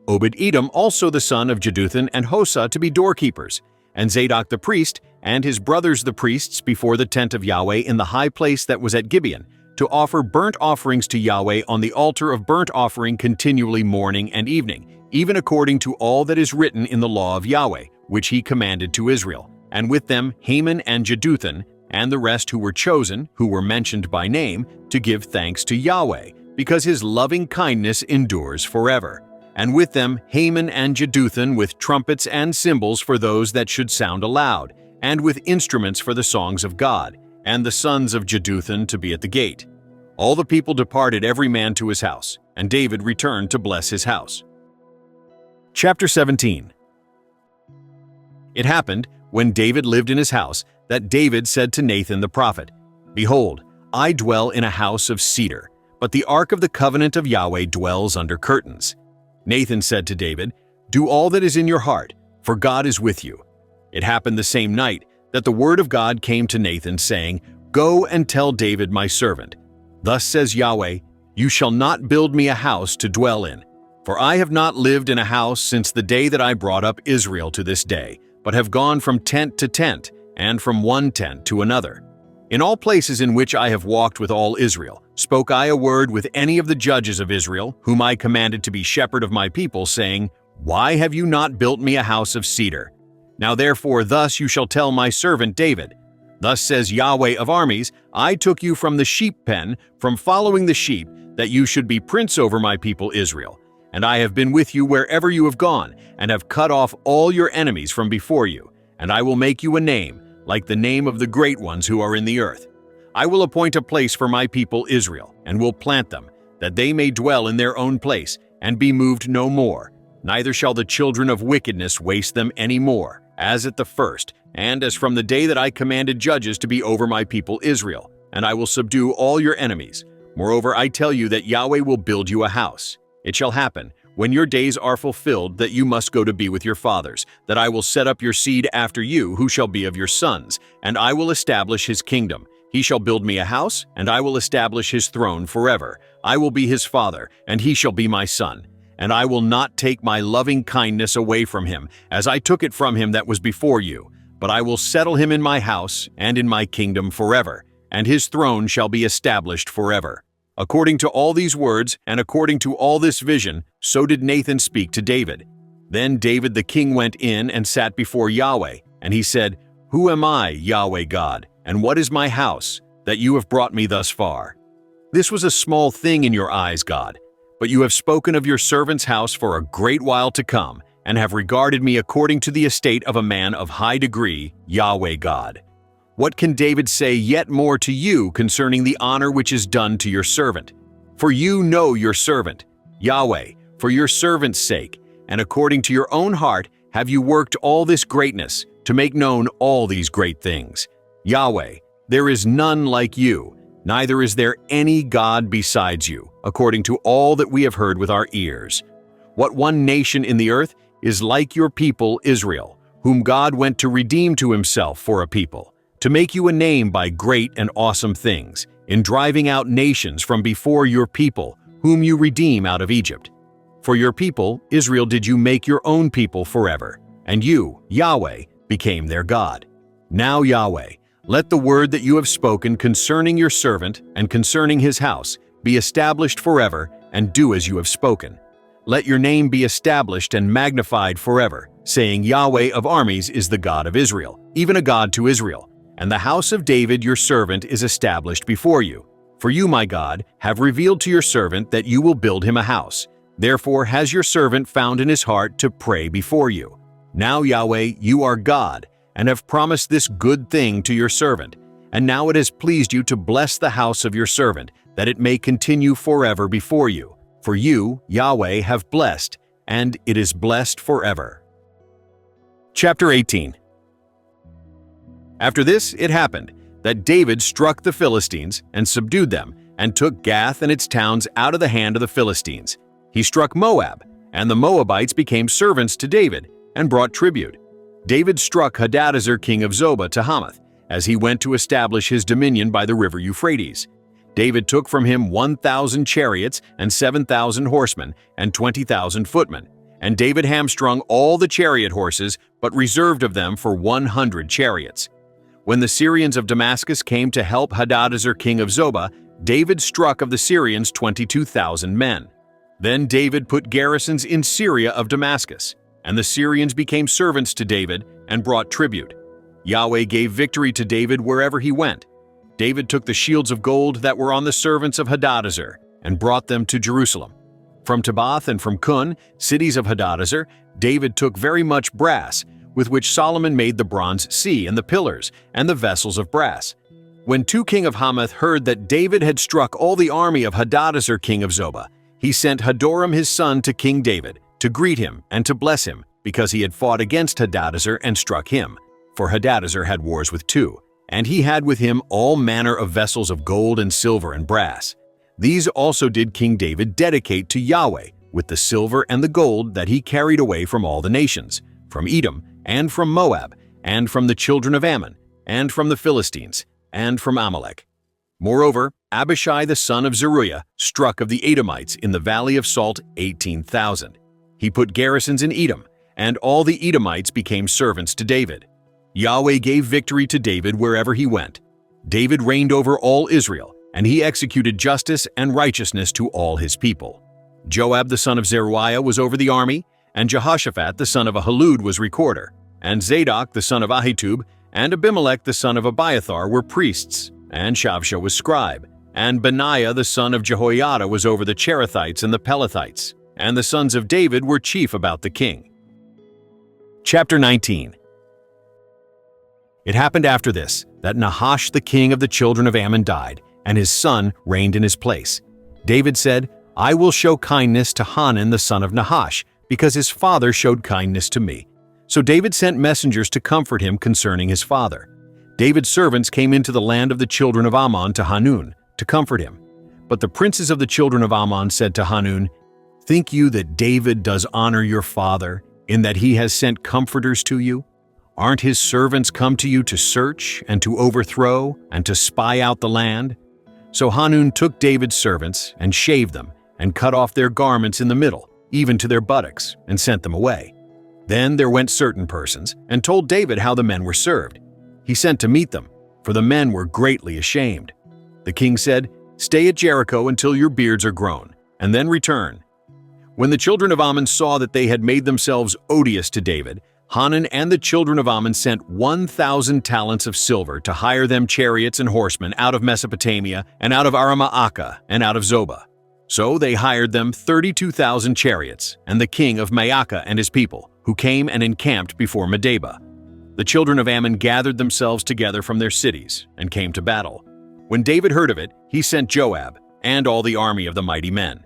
Obed-Edom also the son of Jeduthun and Hosah to be doorkeepers, and Zadok the priest, and his brothers the priests before the tent of Yahweh in the high place that was at Gibeon, to offer burnt offerings to Yahweh on the altar of burnt offering continually morning and evening, even according to all that is written in the law of Yahweh, which he commanded to Israel. And with them Haman and Jeduthun, and the rest who were chosen, who were mentioned by name, to give thanks to Yahweh, because his loving kindness endures forever. And with them Haman and Jeduthun with trumpets and cymbals for those that should sound aloud, and with instruments for the songs of God, and the sons of Jeduthun to be at the gate. All the people departed every man to his house, and David returned to bless his house. Chapter 17. It happened, when David lived in his house, that David said to Nathan the prophet, Behold, I dwell in a house of cedar, but the ark of the covenant of Yahweh dwells under curtains. Nathan said to David, Do all that is in your heart, for God is with you. It happened the same night that the word of God came to Nathan, saying, Go and tell David my servant, Thus says Yahweh, You shall not build me a house to dwell in. For I have not lived in a house since the day that I brought up Israel to this day, but have gone from tent to tent, and from one tent to another. In all places in which I have walked with all Israel, spoke I a word with any of the judges of Israel, whom I commanded to be shepherd of my people, saying, Why have you not built me a house of cedar? Now therefore thus you shall tell my servant David, Thus says Yahweh of armies, I took you from the sheep pen, from following the sheep, that you should be prince over my people Israel. And I have been with you wherever you have gone, and have cut off all your enemies from before you. And I will make you a name, like the name of the great ones who are in the earth. I will appoint a place for my people Israel, and will plant them, that they may dwell in their own place, and be moved no more. Neither shall the children of wickedness waste them any more, as at the first, and as from the day that I commanded judges to be over my people Israel. And I will subdue all your enemies. Moreover, I tell you that Yahweh will build you a house. It shall happen, when your days are fulfilled, that you must go to be with your fathers, that I will set up your seed after you, who shall be of your sons, and I will establish his kingdom. He shall build me a house, and I will establish his throne forever. I will be his father, and he shall be my son. And I will not take my loving kindness away from him, as I took it from him that was before you. But I will settle him in my house and in my kingdom forever, and his throne shall be established forever. According to all these words, and according to all this vision, so did Nathan speak to David. Then David the king went in and sat before Yahweh, and he said, Who am I, Yahweh God, and what is my house, that you have brought me thus far? This was a small thing in your eyes, God, but you have spoken of your servant's house for a great while to come, and have regarded me according to the estate of a man of high degree, Yahweh God. What can David say yet more to you concerning the honor which is done to your servant? For you know your servant, Yahweh, for your servant's sake, and according to your own heart, have you worked all this greatness to make known all these great things? Yahweh, there is none like you, neither is there any God besides you, according to all that we have heard with our ears. What one nation in the earth is like your people Israel, whom God went to redeem to himself for a people, to make you a name by great and awesome things, in driving out nations from before your people, whom you redeem out of Egypt. For your people, Israel, did you make your own people forever, and you, Yahweh, became their God. Now, Yahweh, let the word that you have spoken concerning your servant and concerning his house be established forever, and do as you have spoken. Let your name be established and magnified forever, saying, Yahweh of armies is the God of Israel, even a God to Israel. And the house of David your servant is established before you. For you, my God, have revealed to your servant that you will build him a house. Therefore has your servant found in his heart to pray before you. Now, Yahweh, you are God, and have promised this good thing to your servant. And now it has pleased you to bless the house of your servant, that it may continue forever before you. For you, Yahweh, have blessed, and it is blessed forever. Chapter 18. After this it happened that David struck the Philistines and subdued them, and took Gath and its towns out of the hand of the Philistines. He struck Moab, and the Moabites became servants to David, and brought tribute. David struck Hadadezer king of Zobah to Hamath, as he went to establish his dominion by the river Euphrates. David took from him 1,000 chariots and 7,000 horsemen and 20,000 footmen. And David hamstrung all the chariot horses, but reserved of them for 100 chariots. When the Syrians of Damascus came to help Hadadezer king of Zobah, David struck of the Syrians 22,000 men. Then David put garrisons in Syria of Damascus, and the Syrians became servants to David and brought tribute. Yahweh gave victory to David wherever he went. David took the shields of gold that were on the servants of Hadadezer and brought them to Jerusalem. From Tabbath and from Kun, cities of Hadadezer, David took very much brass, with which Solomon made the bronze sea and the pillars and the vessels of brass. When Tou king of Hamath heard that David had struck all the army of Hadadezer king of Zobah, he sent Hadoram his son to King David to greet him and to bless him, because he had fought against Hadadezer and struck him. For Hadadezer had wars with Tou, and he had with him all manner of vessels of gold and silver and brass. These also did King David dedicate to Yahweh with the silver and the gold that he carried away from all the nations, from Edom and from Moab, and from the children of Ammon, and from the Philistines, and from Amalek. Moreover, Abishai the son of Zeruiah struck of the Edomites in the valley of Salt 18,000. He put garrisons in Edom, and all the Edomites became servants to David. Yahweh gave victory to David wherever he went. David reigned over all Israel, and he executed justice and righteousness to all his people. Joab the son of Zeruiah was over the army, and Jehoshaphat the son of Ahilud was recorder, and Zadok the son of Ahitub and Abimelech the son of Abiathar were priests, and Shavsha was scribe, and Benaiah the son of Jehoiada was over the Cherethites and the Pelethites, and the sons of David were chief about the king. Chapter 19. It happened after this that Nahash the king of the children of Ammon died, and his son reigned in his place. David said, I will show kindness to Hanan the son of Nahash, because his father showed kindness to me. So David sent messengers to comfort him concerning his father. David's servants came into the land of the children of Ammon to Hanun to comfort him. But the princes of the children of Ammon said to Hanun, Think you that David does honor your father, in that he has sent comforters to you? Aren't his servants come to you to search and to overthrow and to spy out the land? So Hanun took David's servants and shaved them and cut off their garments in the middle, even to their buttocks, and sent them away. Then there went certain persons and told David how the men were served. He sent to meet them, for the men were greatly ashamed. The king said, Stay at Jericho until your beards are grown, and then return. When the children of Ammon saw that they had made themselves odious to David, Hanan and the children of Ammon sent 1,000 talents of silver to hire them chariots and horsemen out of Mesopotamia and out of Aram-Maacah and out of Zobah. So they hired them 32,000 chariots, and the king of Maacah and his people, who came and encamped before Medeba. The children of Ammon gathered themselves together from their cities and came to battle. When David heard of it, he sent Joab and all the army of the mighty men.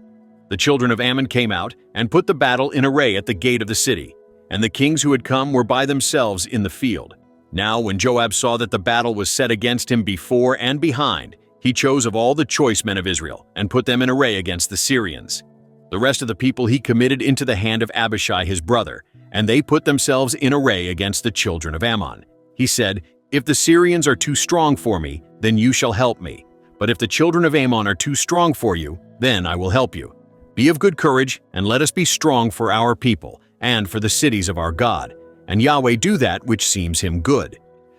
The children of Ammon came out and put the battle in array at the gate of the city. and the kings who had come were by themselves in the field. Now when Joab saw that the battle was set against him before and behind, he chose of all the choice men of Israel and put them in array against the Syrians. The rest of the people he committed into the hand of Abishai his brother, and they put themselves in array against the children of Ammon. He said, "If the Syrians are too strong for me, then you shall help me. But if the children of Ammon are too strong for you, then I will help you. Be of good courage, and let us be strong for our people, and for the cities of our God. And Yahweh do that which seems him good."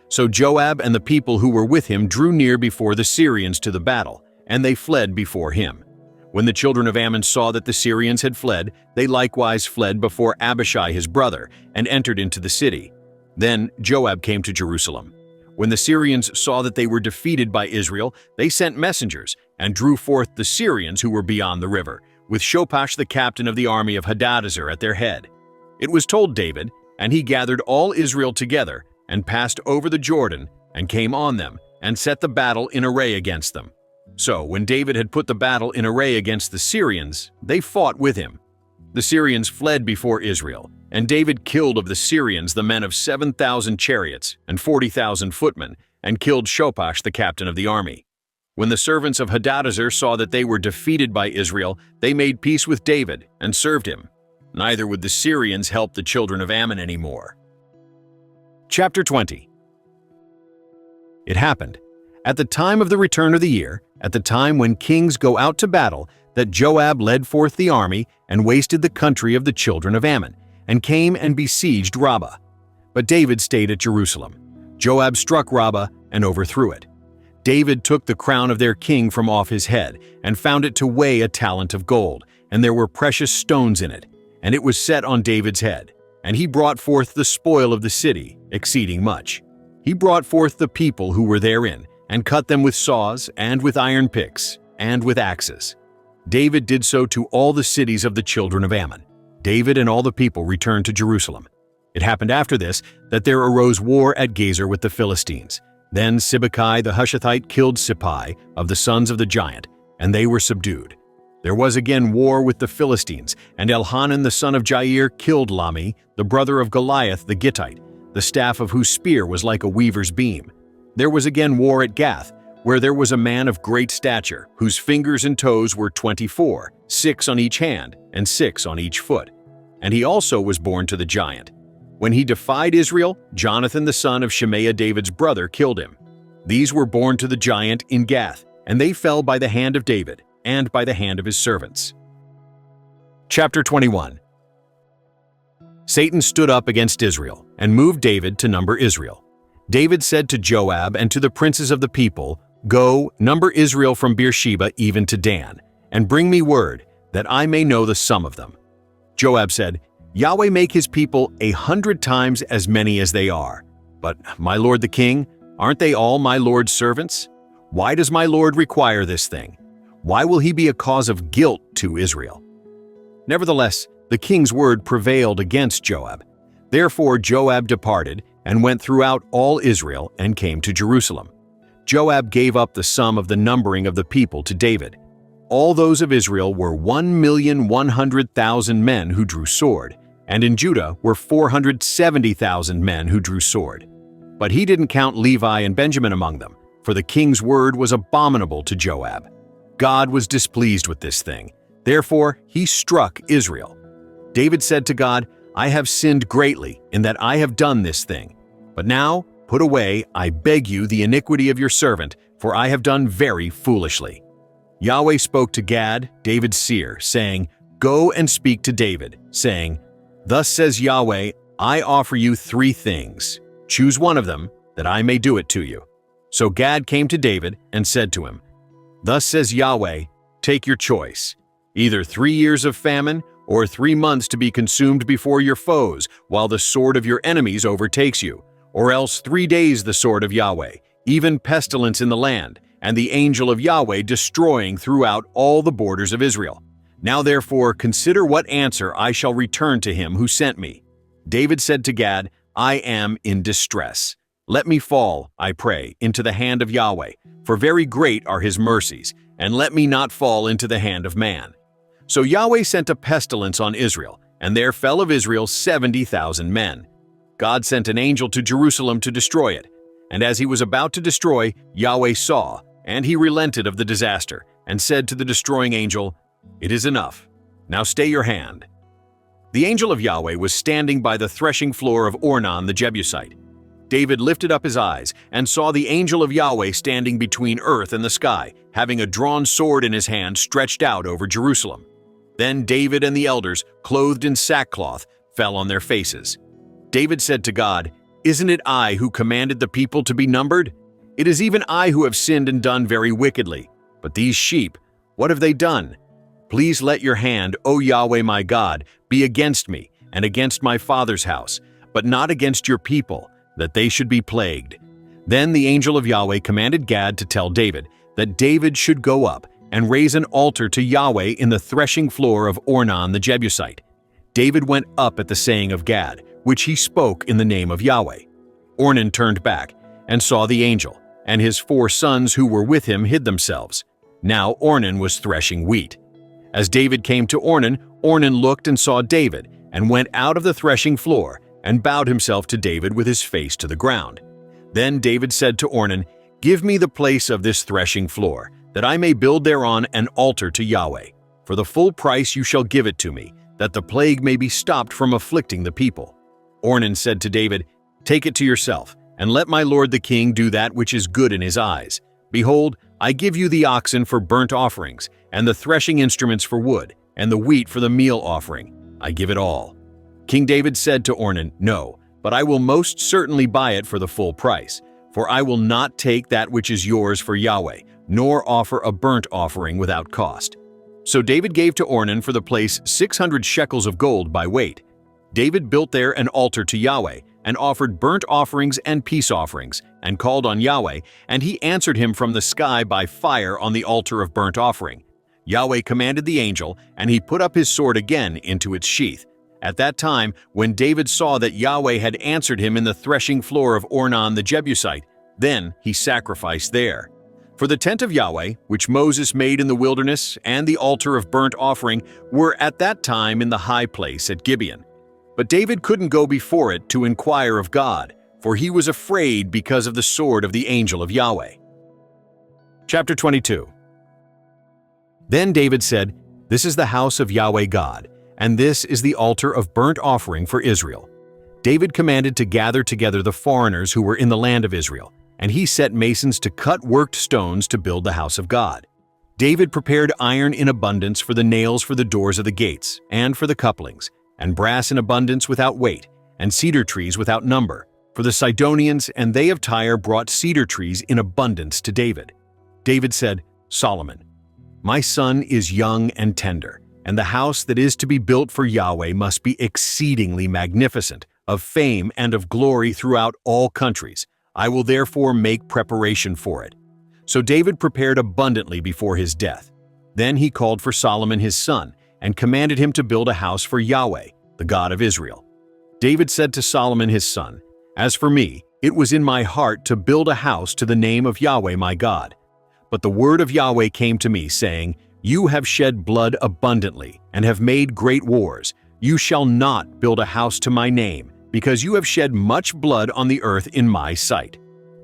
So Joab and the people who were with him drew near before the Syrians to the battle, and they fled before him. When the children of Ammon saw that the Syrians had fled, they likewise fled before Abishai his brother, and entered into the city. Then Joab came to Jerusalem. When the Syrians saw that they were defeated by Israel, they sent messengers, and drew forth the Syrians who were beyond the river, with Shopash the captain of the army of Hadadezer at their head. It was told David, and he gathered all Israel together, and passed over the Jordan, and came on them, and set the battle in array against them. So when David had put the battle in array against the Syrians, they fought with him. The Syrians fled before Israel, and David killed of the Syrians the men of 7,000 chariots and 40,000 footmen, and killed Shopash the captain of the army. When the servants of Hadadezer saw that they were defeated by Israel, they made peace with David and served him. Neither would the Syrians help the children of Ammon anymore. Chapter 20. It happened, at the time of the return of the year, at the time when kings go out to battle, that Joab led forth the army and wasted the country of the children of Ammon, and came and besieged Rabbah. But David stayed at Jerusalem. Joab struck Rabbah and overthrew it. David took the crown of their king from off his head, and found it to weigh a talent of gold, and there were precious stones in it, and it was set on David's head. And he brought forth the spoil of the city, exceeding much. He brought forth the people who were therein, and cut them with saws, and with iron picks, and with axes. David did so to all the cities of the children of Ammon. David and all the people returned to Jerusalem. It happened after this that there arose war at Gezer with the Philistines. Then Sibbecai the Hushathite killed Sippai of the sons of the giant, and they were subdued. There was again war with the Philistines, and Elhanan the son of Jair killed Lami, the brother of Goliath the Gittite, the staff of whose spear was like a weaver's beam. There was again war at Gath, where there was a man of great stature, whose fingers and toes were 24, 6 on each hand, and 6 on each foot. And he also was born to the giant. When he defied Israel, Jonathan the son of Shemaiah David's brother killed him. These were born to the giant in Gath, and they fell by the hand of David, and by the hand of his servants. Chapter 21. Satan stood up against Israel, and moved David to number Israel. David said to Joab and to the princes of the people, "Go, number Israel from Beersheba even to Dan, and bring me word, that I may know the sum of them." Joab said, "Yahweh make his people 100 times as many as they are. But, my lord the king, aren't they all my lord's servants? Why does my lord require this thing? Why will he be a cause of guilt to Israel?" Nevertheless, the king's word prevailed against Joab. Therefore Joab departed, and went throughout all Israel, and came to Jerusalem. Joab gave up the sum of the numbering of the people to David. All those of Israel were 1,100,000 men who drew sword, and in Judah were 470,000 men who drew sword. But he didn't count Levi and Benjamin among them, for the king's word was abominable to Joab. God was displeased with this thing. Therefore he struck Israel. David said to God, "I have sinned greatly in that I have done this thing. But now put away, I beg you, the iniquity of your servant, for I have done very foolishly." Yahweh spoke to Gad, David's seer, saying, "Go and speak to David, saying, Thus says Yahweh, I offer you 3 things. Choose one of them, that I may do it to you." So Gad came to David and said to him, "Thus says Yahweh, take your choice, either 3 years of famine, or 3 months to be consumed before your foes, while the sword of your enemies overtakes you, or else 3 days the sword of Yahweh, even pestilence in the land, and the angel of Yahweh destroying throughout all the borders of Israel. Now therefore consider what answer I shall return to him who sent me." David said to Gad, "I am in distress. Let me fall, I pray, into the hand of Yahweh, for very great are his mercies, and let me not fall into the hand of man." So Yahweh sent a pestilence on Israel, and there fell of Israel 70,000 men. God sent an angel to Jerusalem to destroy it, and as he was about to destroy, Yahweh saw, and he relented of the disaster, and said to the destroying angel, "It is enough. Now stay your hand." The angel of Yahweh was standing by the threshing floor of Ornan the Jebusite. David lifted up his eyes and saw the angel of Yahweh standing between earth and the sky, having a drawn sword in his hand stretched out over Jerusalem. Then David and the elders, clothed in sackcloth, fell on their faces. David said to God, "Isn't it I who commanded the people to be numbered? It is even I who have sinned and done very wickedly. But these sheep, what have they done? Please let your hand, O Yahweh my God, be against me and against my father's house, but not against your people, that they should be plagued." Then the angel of Yahweh commanded Gad to tell David that David should go up and raise an altar to Yahweh in the threshing floor of Ornan the Jebusite. David went up at the saying of Gad, which he spoke in the name of Yahweh. Ornan turned back and saw the angel, and his 4 sons who were with him hid themselves. Now Ornan was threshing wheat. As David came to Ornan, Ornan looked and saw David, and went out of the threshing floor, and bowed himself to David with his face to the ground. Then David said to Ornan, "Give me the place of this threshing floor, that I may build thereon an altar to Yahweh. For the full price you shall give it to me, that the plague may be stopped from afflicting the people." Ornan said to David, "Take it to yourself, and let my lord the king do that which is good in his eyes. Behold, I give you the oxen for burnt offerings, and the threshing instruments for wood, and the wheat for the meal offering. I give it all." King David said to Ornan, "No, but I will most certainly buy it for the full price, for I will not take that which is yours for Yahweh, nor offer a burnt offering without cost." So David gave to Ornan for the place 600 shekels of gold by weight. David built there an altar to Yahweh, and offered burnt offerings and peace offerings, and called on Yahweh, and he answered him from the sky by fire on the altar of burnt offering. Yahweh commanded the angel, and he put up his sword again into its sheath. At that time, when David saw that Yahweh had answered him in the threshing floor of Ornan the Jebusite, then he sacrificed there. For the tent of Yahweh, which Moses made in the wilderness, and the altar of burnt offering, were at that time in the high place at Gibeon. But David couldn't go before it to inquire of God, for he was afraid because of the sword of the angel of Yahweh. Chapter 22. Then David said, "This is the house of Yahweh God, and this is the altar of burnt offering for Israel." David commanded to gather together the foreigners who were in the land of Israel, and he set masons to cut worked stones to build the house of God. David prepared iron in abundance for the nails for the doors of the gates, and for the couplings, and brass in abundance without weight, and cedar trees without number. For the Sidonians and they of Tyre brought cedar trees in abundance to David. David said, "Solomon, my son is young and tender, and the house that is to be built for Yahweh must be exceedingly magnificent, of fame and of glory throughout all countries. I will therefore make preparation for it." So David prepared abundantly before his death. Then he called for Solomon his son, and commanded him to build a house for Yahweh, the God of Israel. David said to Solomon his son, "As for me, it was in my heart to build a house to the name of Yahweh my God. But the word of Yahweh came to me, saying, You have shed blood abundantly, and have made great wars. You shall not build a house to my name, because you have shed much blood on the earth in my sight.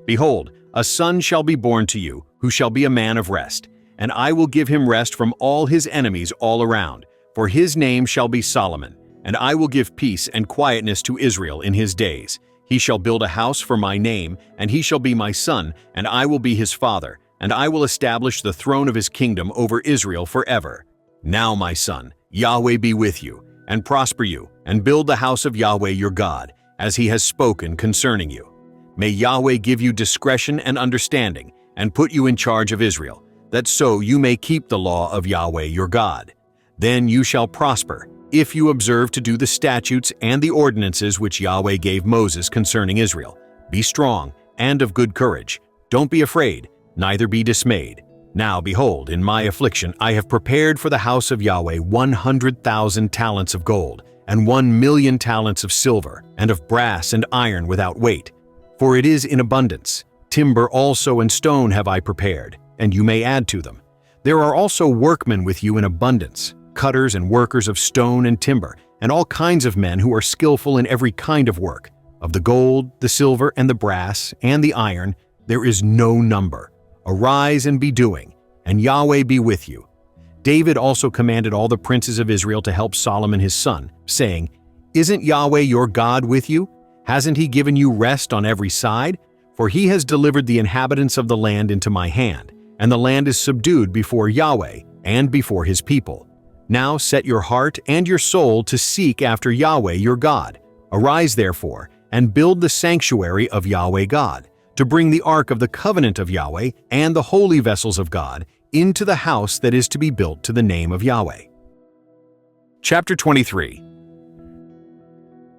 Behold, a son shall be born to you, who shall be a man of rest. And I will give him rest from all his enemies all around, for his name shall be Solomon, and I will give peace and quietness to Israel in his days. He shall build a house for my name, and he shall be my son, and I will be his father, and I will establish the throne of his kingdom over Israel forever. Now, my son, Yahweh be with you, and prosper you, and build the house of Yahweh your God, as he has spoken concerning you. May Yahweh give you discretion and understanding, and put you in charge of Israel, that so you may keep the law of Yahweh your God. Then you shall prosper, if you observe to do the statutes and the ordinances which Yahweh gave Moses concerning Israel. Be strong and of good courage. Don't be afraid, neither be dismayed. Now behold, in my affliction I have prepared for the house of Yahweh 100,000 talents of gold, and 1,000,000 talents of silver, and of brass and iron without weight. For it is in abundance. Timber also and stone have I prepared, and you may add to them. There are also workmen with you in abundance, cutters and workers of stone and timber, and all kinds of men who are skillful in every kind of work. Of the gold, the silver, and the brass, and the iron, there is no number. Arise and be doing, and Yahweh be with you. David also commanded all the princes of Israel to help Solomon his son, saying, Isn't Yahweh your God with you? Hasn't he given you rest on every side? For he has delivered the inhabitants of the land into my hand, and the land is subdued before Yahweh and before his people. Now set your heart and your soul to seek after Yahweh your God. Arise therefore, and build the sanctuary of Yahweh God, to bring the ark of the covenant of Yahweh and the holy vessels of God into the house that is to be built to the name of Yahweh. Chapter 23.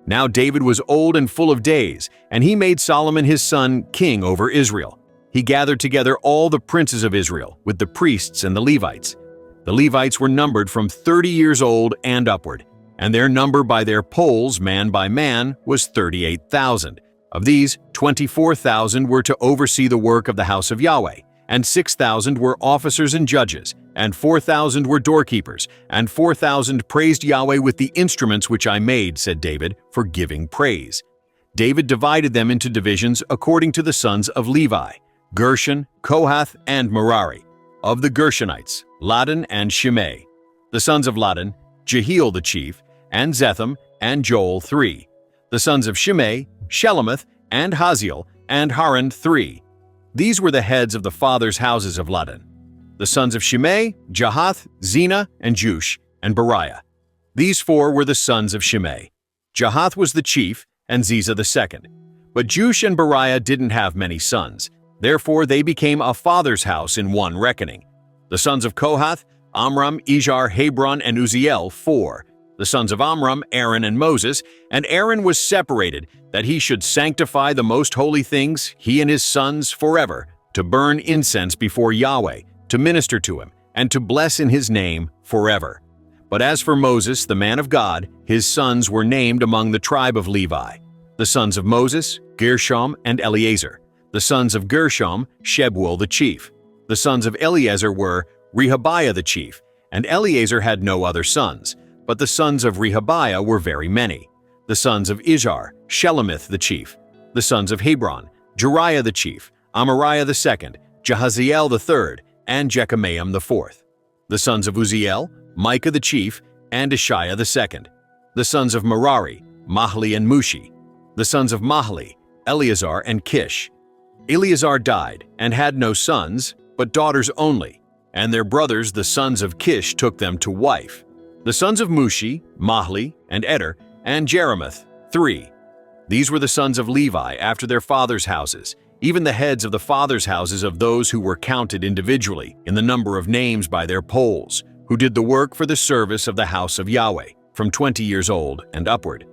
Now David was old and full of days, and he made Solomon his son king over Israel. He gathered together all the princes of Israel, with the priests and the Levites. The Levites were numbered from 30 years old and upward, and their number by their polls, man by man, was 38,000. Of these, 24,000 were to oversee the work of the house of Yahweh, and 6,000 were officers and judges, and 4,000 were doorkeepers, and 4,000 praised Yahweh with the instruments which I made, said David, for giving praise. David divided them into divisions according to the sons of Levi, Gershon, Kohath, and Merari. Of the Gershonites, Ladan and Shimei. The sons of Ladan, Jehiel the chief, and Zetham, and Joel 3. The sons of Shimei, Shelomoth, and Haziel, and Haran 3. These were the heads of the fathers' houses of Ladan. The sons of Shimei, Jahath, Zena, and Jush, and Beriah. These four were the sons of Shimei. Jahath was the chief, and Ziza the second. But Jush and Beriah didn't have many sons. Therefore they became a father's house in one reckoning. The sons of Kohath, Amram, Izhar, Hebron, and Uzziel, 4. The sons of Amram, Aaron, and Moses, and Aaron was separated, that he should sanctify the most holy things, he and his sons, forever, to burn incense before Yahweh, to minister to him, and to bless in his name forever. But as for Moses, the man of God, his sons were named among the tribe of Levi. The sons of Moses, Gershom, and Eleazar. The sons of Gershom, Shebuel the chief. The sons of Eleazar were Rehabiah the chief, and Eleazar had no other sons, but the sons of Rehabiah were very many. The sons of Izhar, Shelomith the chief. The sons of Hebron, Jeriah the chief, Amariah the second, Jahaziel the third, and Jekameam the fourth. The sons of Uzziel, Micah the chief, and Ishiah the second. The sons of Merari, Mahli and Mushi. The sons of Mahli, Eleazar and Kish. Eleazar died, and had no sons, but daughters only, and their brothers the sons of Kish took them to wife. The sons of Mushi, Mahli, and Eder, and Jeremoth, 3. These were the sons of Levi after their fathers' houses, even the heads of the fathers' houses of those who were counted individually in the number of names by their polls, who did the work for the service of the house of Yahweh, from 20 years old and upward.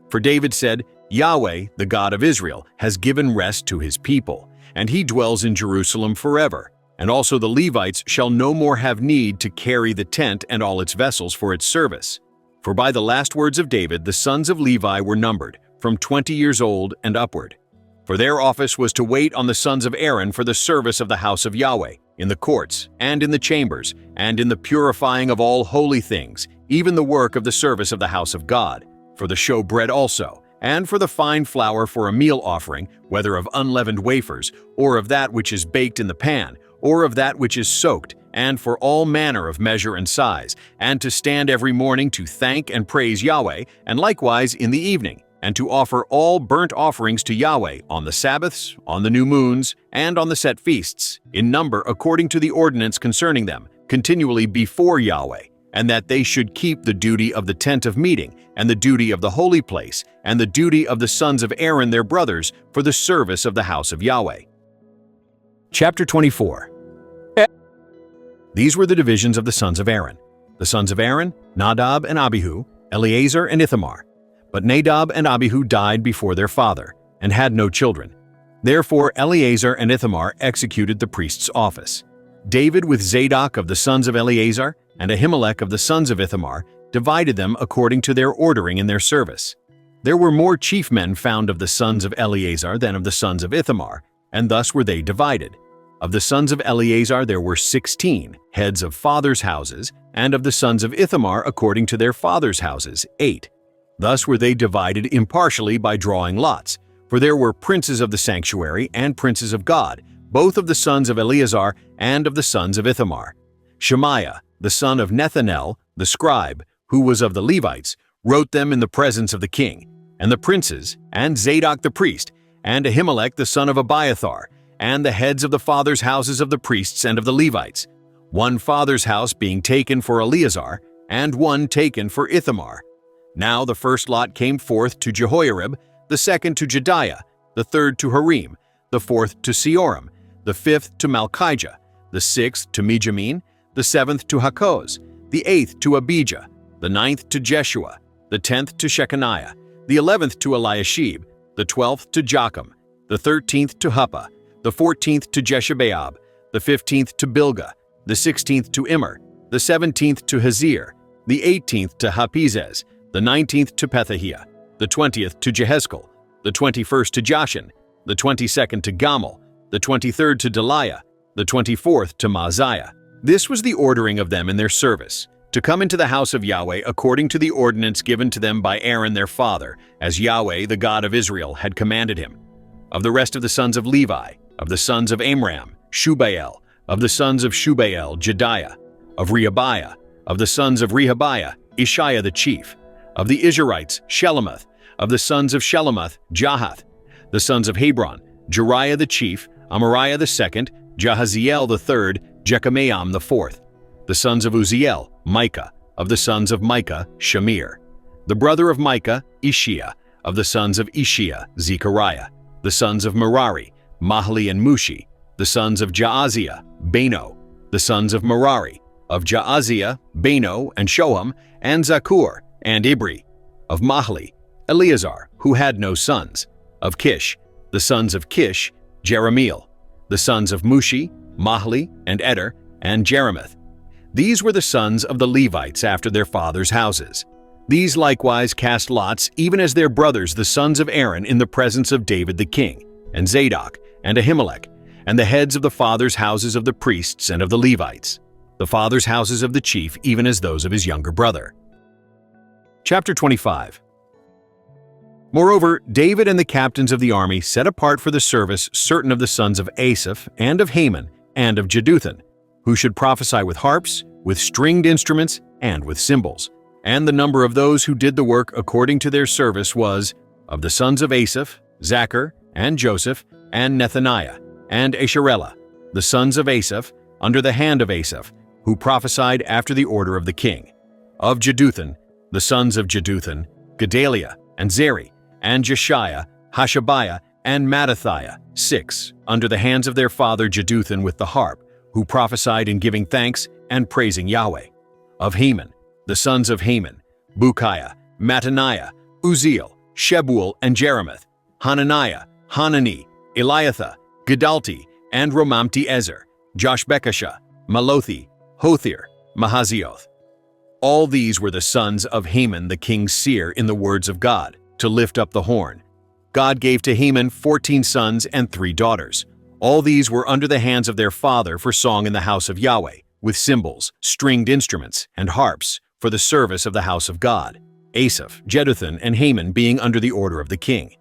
For David said, Yahweh, the God of Israel, has given rest to his people, and he dwells in Jerusalem forever. And also the Levites shall no more have need to carry the tent and all its vessels for its service. For by the last words of David the sons of Levi were numbered, from 20 years old and upward. For their office was to wait on the sons of Aaron for the service of the house of Yahweh, in the courts, and in the chambers, and in the purifying of all holy things, even the work of the service of the house of God, for the showbread also, and for the fine flour for a meal offering, whether of unleavened wafers, or of that which is baked in the pan, or of that which is soaked, and for all manner of measure and size, and to stand every morning to thank and praise Yahweh, and likewise in the evening, and to offer all burnt offerings to Yahweh on the Sabbaths, on the new moons, and on the set feasts, in number according to the ordinance concerning them, continually before Yahweh, and that they should keep the duty of the tent of meeting, and the duty of the holy place, and the duty of the sons of Aaron their brothers, for the service of the house of Yahweh. Chapter 24. These were the divisions of the sons of Aaron. The sons of Aaron, Nadab and Abihu, Eleazar and Ithamar. But Nadab and Abihu died before their father, and had no children. Therefore Eleazar and Ithamar executed the priest's office. David with Zadok of the sons of Eleazar, and Ahimelech of the sons of Ithamar, divided them according to their ordering in their service. There were more chief men found of the sons of Eleazar than of the sons of Ithamar, and thus were they divided. Of the sons of Eleazar there were 16, heads of fathers' houses, and of the sons of Ithamar according to their fathers' houses, 8. Thus were they divided impartially by drawing lots, for there were princes of the sanctuary and princes of God, both of the sons of Eleazar and of the sons of Ithamar. Shemaiah, the son of Nethanel, the scribe, who was of the Levites, wrote them in the presence of the king, and the princes, and Zadok the priest, and Ahimelech the son of Abiathar, and the heads of the fathers' houses of the priests and of the Levites, one father's house being taken for Eleazar, and one taken for Ithamar. Now the first lot came forth to Jehoiarib, the second to Jediah, the third to Harim, the fourth to Seorim, the fifth to Malchijah, the sixth to Mijamin, the seventh to Hakoz, the eighth to Abijah, the ninth to Jeshua, the 10th to Shechaniah, the 11th to Eliashib, the 12th to Jocham, the 13th to Huppah, the 14th to Jeshebeab, the 15th to Bilgah, the 16th to Immer, the 17th to Hazir, the 18th to Hapizez, the 19th to Pethahiah, the 20th to Jehezkel, the 21st to Jashin, the 22nd to Gamal, the 23rd to Deliah, the 24th to Maaziah. This was the ordering of them in their service, to come into the house of Yahweh according to the ordinance given to them by Aaron their father, as Yahweh, the God of Israel, had commanded him. Of the rest of the sons of Levi, of the sons of Amram, Shubael, of the sons of Shubael, Jediah, of Rehabiah, of the sons of Rehabiah, Ishiah the chief, of the Israelites, Shelomoth, of the sons of Shelomoth, Jahath, the sons of Hebron, Jeriah the chief, Amariah the second, Jahaziel the third, Jekameam the fourth, the sons of Uzziel, Micah, of the sons of Micah, Shamir, the brother of Micah, Ishiah, of the sons of Ishiah, Zechariah, the sons of Merari, Mahli and Mushi, the sons of Jaaziah, Beno, the sons of Merari, of Jaaziah, Beno and Shoham, and Zakur, and Ibri, of Mahli, Eleazar, who had no sons, of Kish, the sons of Kish, Jeremiel, the sons of Mushi, Mahli, and Eder, and Jerimoth. These were the sons of the Levites after their fathers' houses. These likewise cast lots, even as their brothers the sons of Aaron, in the presence of David the king, and Zadok, and Ahimelech, and the heads of the fathers' houses of the priests and of the Levites, the fathers' houses of the chief, even as those of his younger brother. Chapter 25. Moreover, David and the captains of the army set apart for the service certain of the sons of Asaph, and of Heman, and of Jeduthun, who should prophesy with harps, with stringed instruments, and with cymbals. And the number of those who did the work according to their service was, of the sons of Asaph, Zachar, and Joseph, and Nethaniah, and Asherellah, the sons of Asaph, under the hand of Asaph, who prophesied after the order of the king. Of Jeduthun, the sons of Jeduthun, Gedaliah, and Zeri, and Jeshiah, Hashabiah, and Mattathiah, 6, under the hands of their father Jeduthun with the harp, who prophesied in giving thanks and praising Yahweh. Of Heman, the sons of Heman, Bukiah, Mattaniah, Uzziel, Shebuel, and Jerimoth, Hananiah, Hanani, Eliathah, Gedalti, and Romamti-Ezer, Joshbekashah, Malothi, Hothir, Mahazioth. All these were the sons of Heman the king's seer in the words of God, to lift up the horn. God gave to Heman 14 sons and 3 daughters. All these were under the hands of their father for song in the house of Yahweh, with cymbals, stringed instruments, and harps, for the service of the house of God, Asaph, Jeduthun, and Heman being under the order of the king.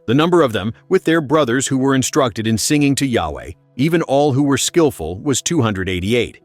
The number of them, with their brothers who were instructed in singing to Yahweh, even all who were skillful, was 288.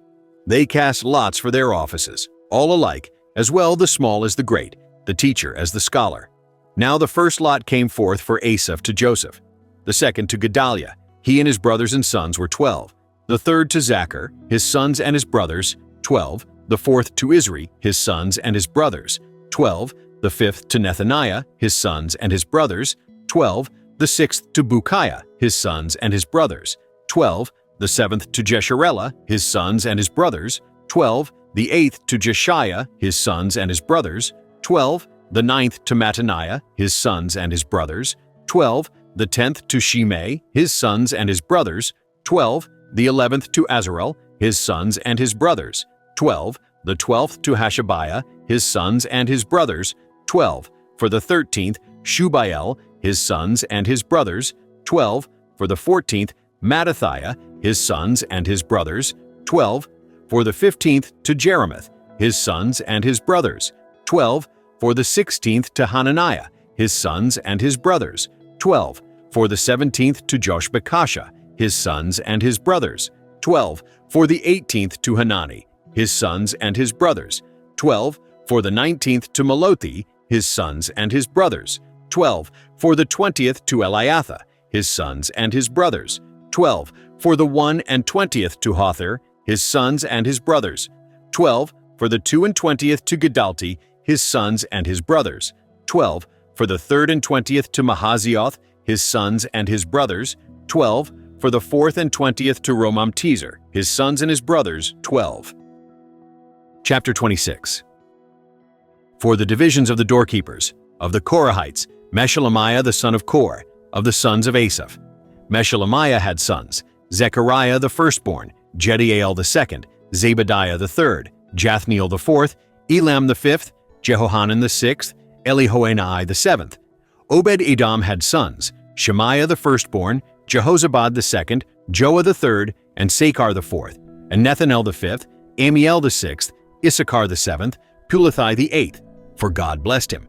They cast lots for their offices, all alike, as well the small as the great, the teacher as the scholar. Now the first lot came forth for Asaph to Joseph, the second to Gedaliah, he and his brothers and sons were 12, the third to Zachar, his sons and his brothers, 12, the fourth to Isri, his sons and his brothers, 12, the fifth to Nethaniah, his sons and his brothers, 12, the sixth to Bukiah, his sons and his brothers, 12, the seventh to Jesharellah, his sons and his brothers, 12, the eighth to Jeshiah, his sons and his brothers, 12, the ninth to Mattaniah, his sons and his brothers, 12, the 10th to Shimei, his sons and his brothers, 12, the 11th to Azarel, his sons and his brothers, 12, the 12th to Hashabiah, his sons and his brothers, 12, for the 13th, Shubael, his sons and his brothers, 12, for the 14th, Mattathiah, his sons and his brothers, 12, for the 15th to Jerimoth, his sons and his brothers, 12, For the 16th to Hananiah, his sons and his brothers, 12. For the 17th to Joshbekasha, his sons and his brothers, 12. For the 18th to Hanani, his sons and his brothers, 12. For the 19th to Malothi, his sons and his brothers, 12. For the 20th to Eliatha, his sons and his brothers, 12. For the 21st to Hothir, his sons and his brothers, 12. For the 22nd to Gedalti, his sons and his brothers, 12. For the 23rd to Mahazioth, his sons and his brothers, 12. For the 24th to Romamtezer, his sons and his brothers, 12. Chapter 26. For the divisions of the doorkeepers, of the Korahites, Meshelemiah the son of Kor, of the sons of Asaph. Meshelemiah had sons, Zechariah the firstborn, Jediael the second, Zebadiah the third, Jathniel the fourth, Elam the fifth, Jehohanan the sixth, Elihoenai the seventh. Obed-Edom had sons, Shemaiah the firstborn, Jehozabad the second, Joah the third, and Sakar the fourth, and Nethanel the fifth, Amiel the sixth, Issachar the seventh, Pulathai the eighth, for God blessed him.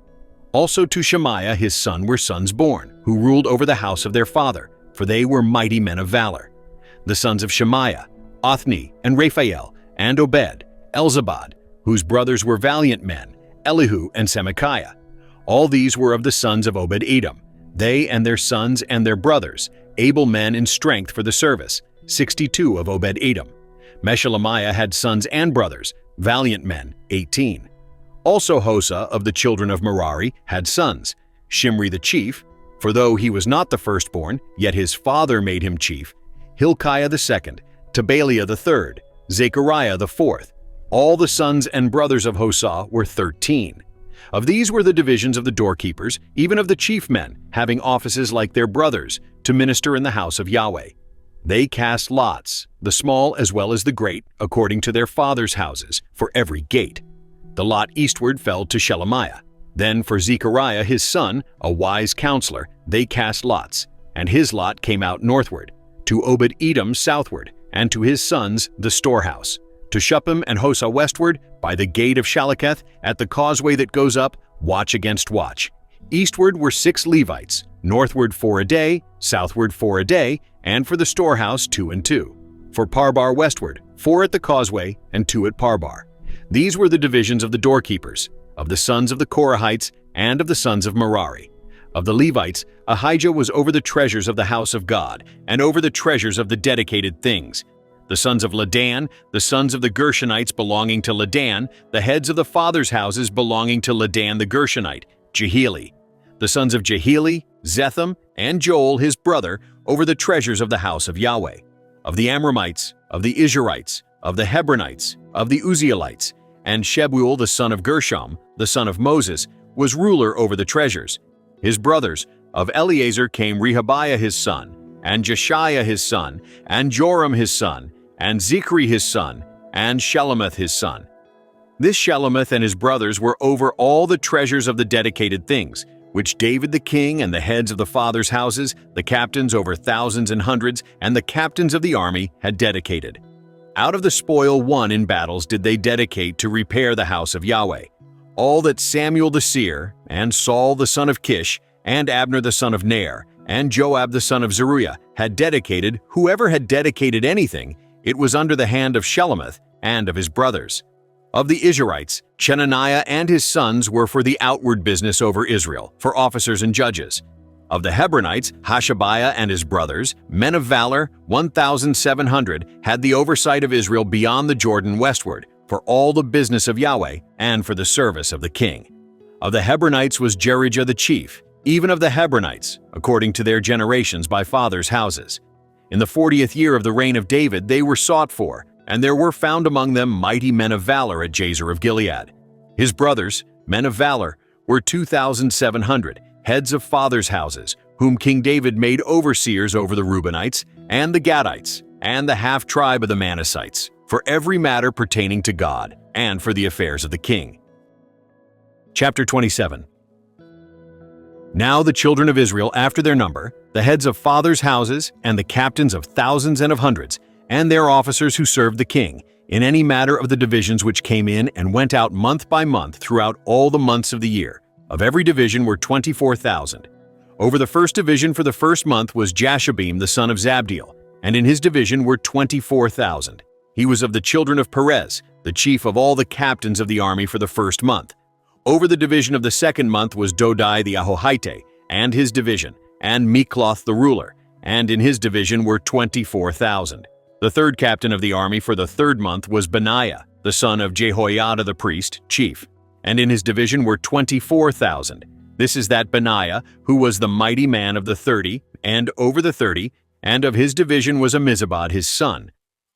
Also to Shemaiah his son were sons born, who ruled over the house of their father, for they were mighty men of valor. The sons of Shemaiah, Othni, and Raphael, and Obed, Elzabad, whose brothers were valiant men, Elihu and Semachiah. All these were of the sons of Obed-Edom, they and their sons and their brothers, able men in strength for the service, 62 of Obed-Edom. Meshelemiah had sons and brothers, valiant men, 18. Also Hosa of the children of Merari had sons, Shimri the chief, for though he was not the firstborn, yet his father made him chief, Hilkiah the second, Tabaliah the third, Zechariah the fourth. All the sons and brothers of Hosa were 13. Of these were the divisions of the doorkeepers, even of the chief men, having offices like their brothers, to minister in the house of Yahweh. They cast lots, the small as well as the great, according to their fathers' houses, for every gate. The lot eastward fell to Shelemiah. Then for Zechariah his son, a wise counselor, they cast lots, and his lot came out northward, to Obed-Edom southward, and to his sons the storehouse, to Shuppim and Hosa westward, by the gate of Shaleketh, at the causeway that goes up, watch against watch. Eastward were 6 Levites, northward 4 a day, southward 4 a day, and for the storehouse 2 and 2. For Parbar westward, 4 at the causeway, and 2 at Parbar. These were the divisions of the doorkeepers, of the sons of the Korahites, and of the sons of Merari. Of the Levites, Ahijah was over the treasures of the house of God, and over the treasures of the dedicated things. The sons of Ladan, the sons of the Gershonites belonging to Ladan, the heads of the fathers' houses belonging to Ladan the Gershonite, Jehieli. The sons of Jehieli, Zetham, and Joel his brother, over the treasures of the house of Yahweh. Of the Amramites, of the Israelites, of the Hebronites, of the Uzzielites, and Shebuel the son of Gershom, the son of Moses, was ruler over the treasures. His brothers, of Eleazar came Rehabiah his son, and Jeshiah his son, and Joram his son, and Zichri his son, and Shelomoth his son. This Shelomoth and his brothers were over all the treasures of the dedicated things, which David the king and the heads of the fathers' houses, the captains over thousands and hundreds, and the captains of the army had dedicated. Out of the spoil won in battles did they dedicate to repair the house of Yahweh. All that Samuel the seer, and Saul the son of Kish, and Abner the son of Ner, and Joab the son of Zeruiah had dedicated, whoever had dedicated anything, it was under the hand of Shelomoth and of his brothers. Of the Israelites, Chenaniah and his sons were for the outward business over Israel, for officers and judges. Of the Hebronites, Hashabiah and his brothers, men of valor, 1,700, had the oversight of Israel beyond the Jordan westward, for all the business of Yahweh, and for the service of the king. Of the Hebronites was Jerijah the chief, even of the Hebronites, according to their generations by fathers' houses. In the 40th year of the reign of David they were sought for, and there were found among them mighty men of valor at Jazer of Gilead. His brothers, men of valor, were 2,700, heads of fathers' houses, whom King David made overseers over the Reubenites, and the Gadites, and the half-tribe of the Manassites, for every matter pertaining to God, and for the affairs of the king. Chapter 27. Now the children of Israel after their number, the heads of fathers' houses, and the captains of thousands and of hundreds, and their officers who served the king, in any matter of the divisions which came in and went out month by month throughout all the months of the year. Of every division were 24,000. Over the first division for the first month was Jashobeam the son of Zabdiel, and in his division were 24,000. He was of the children of Perez, the chief of all the captains of the army for the first month. Over the division of the second month was Dodai the Ahohite, and his division, and Mikloth the ruler, and in his division were 24,000. The third captain of the army for the third month was Benaiah, the son of Jehoiada the priest, chief, and in his division were 24,000. This is that Benaiah, who was the mighty man of the 30, and over the 30, and of his division was Amizabad his son.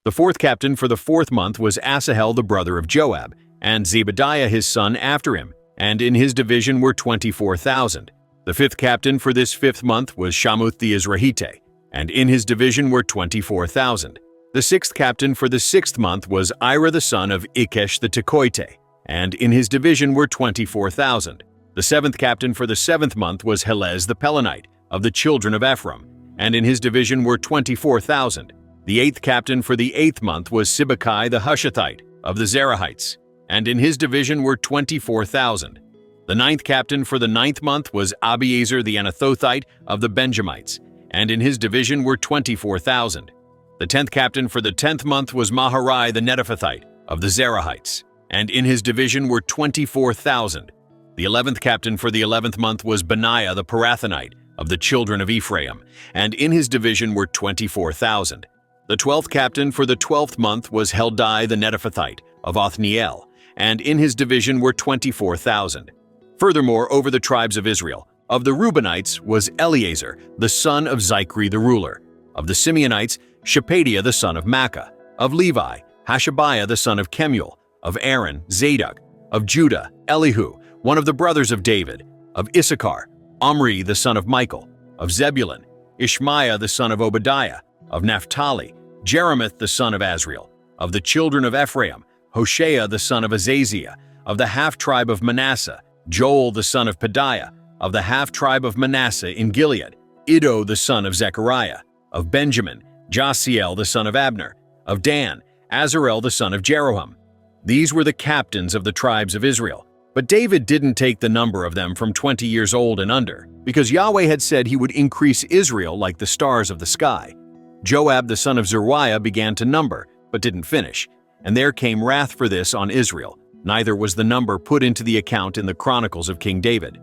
The fourth captain for the fourth month was Asahel the brother of Joab, and Zebadiah his son after him, and in his division were 24,000. The fifth captain for this fifth month was Shamuth the Izrahite, and in his division were 24,000. The sixth captain for the sixth month was Ira the son of Ikesh the Tekoite, and in his division were 24,000. The seventh captain for the seventh month was Helez the Pelonite, of the children of Ephraim, and in his division were 24,000. The eighth captain for the eighth month was Sibbecai the Hushathite, of the Zerahites, and in his division were 24,000. The ninth captain for the ninth month was Abiezer the Anathothite, of the Benjamites, and in his division were 24,000. The 10th captain for the 10th month was Maharai the Netophathite, of the Zerahites, and in his division were 24,000. The 11th captain for the 11th month was Benaiah the Parathonite, of the children of Ephraim, and in his division were 24,000. The 12th captain for the 12th month was Heldai the Netophathite, of Othniel, and in his division were 24,000. Furthermore, over the tribes of Israel, of the Reubenites was Eleazar, the son of Zichri the ruler. Of the Simeonites, Shepadiah the son of Makkah. Of Levi, Hashabiah the son of Kemuel. Of Aaron, Zadok. Of Judah, Elihu, one of the brothers of David. Of Issachar, Omri the son of Michael. Of Zebulun, Ishmaiah the son of Obadiah. Of Naphtali, Jeremoth the son of Azriel. Of the children of Ephraim, Hoshea the son of Azaziah. Of the half-tribe of Manasseh, Joel the son of Pedaiah. Of the half-tribe of Manasseh in Gilead, Iddo the son of Zechariah. Of Benjamin, Jasiel the son of Abner. Of Dan, Azarel the son of Jeroham. These were the captains of the tribes of Israel. But David didn't take the number of them from 20 years old and under, because Yahweh had said he would increase Israel like the stars of the sky. Joab the son of Zeruiah began to number, but didn't finish, and there came wrath for this on Israel. Neither was the number put into the account in the Chronicles of King David.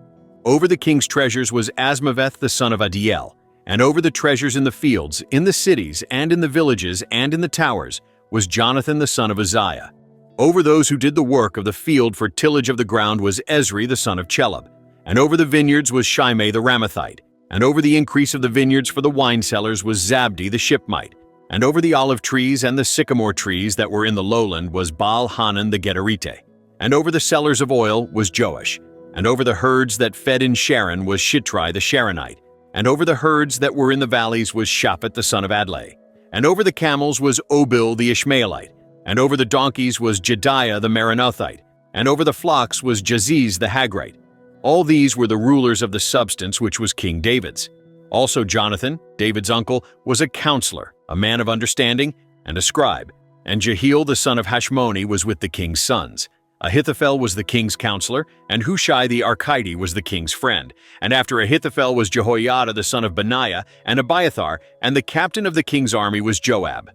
Over the king's treasures was Asmaveth the son of Adiel, and over the treasures in the fields, in the cities, and in the villages, and in the towers, was Jonathan the son of Uzziah. Over those who did the work of the field for tillage of the ground was Ezri the son of Chelub, and over the vineyards was Shimei the Ramathite, and over the increase of the vineyards for the wine cellars was Zabdi the Shipmite, and over the olive trees and the sycamore trees that were in the lowland was Baal-Hanan the Gederite, and over the cellars of oil was Joash, and over the herds that fed in Sharon was Shitrai the Sharonite, and over the herds that were in the valleys was Shaphat the son of Adlai, and over the camels was Obil the Ishmaelite, and over the donkeys was Jediah the Meronothite, and over the flocks was Jaziz the Hagrite. All these were the rulers of the substance which was King David's. Also Jonathan, David's uncle, was a counselor, a man of understanding, and a scribe, and Jehiel the son of Hashmoni was with the king's sons. Ahithophel was the king's counselor, and Hushai the Archite was the king's friend. And after Ahithophel was Jehoiada the son of Benaiah, and Abiathar, and the captain of the king's army was Joab.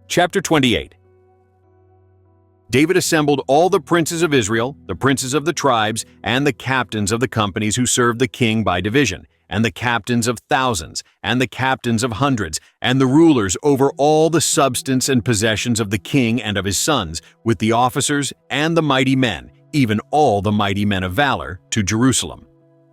Chapter 28. David assembled all the princes of Israel, the princes of the tribes, and the captains of the companies who served the king by division, and the captains of thousands, and the captains of hundreds, and the rulers over all the substance and possessions of the king and of his sons, with the officers and the mighty men, even all the mighty men of valor, to Jerusalem.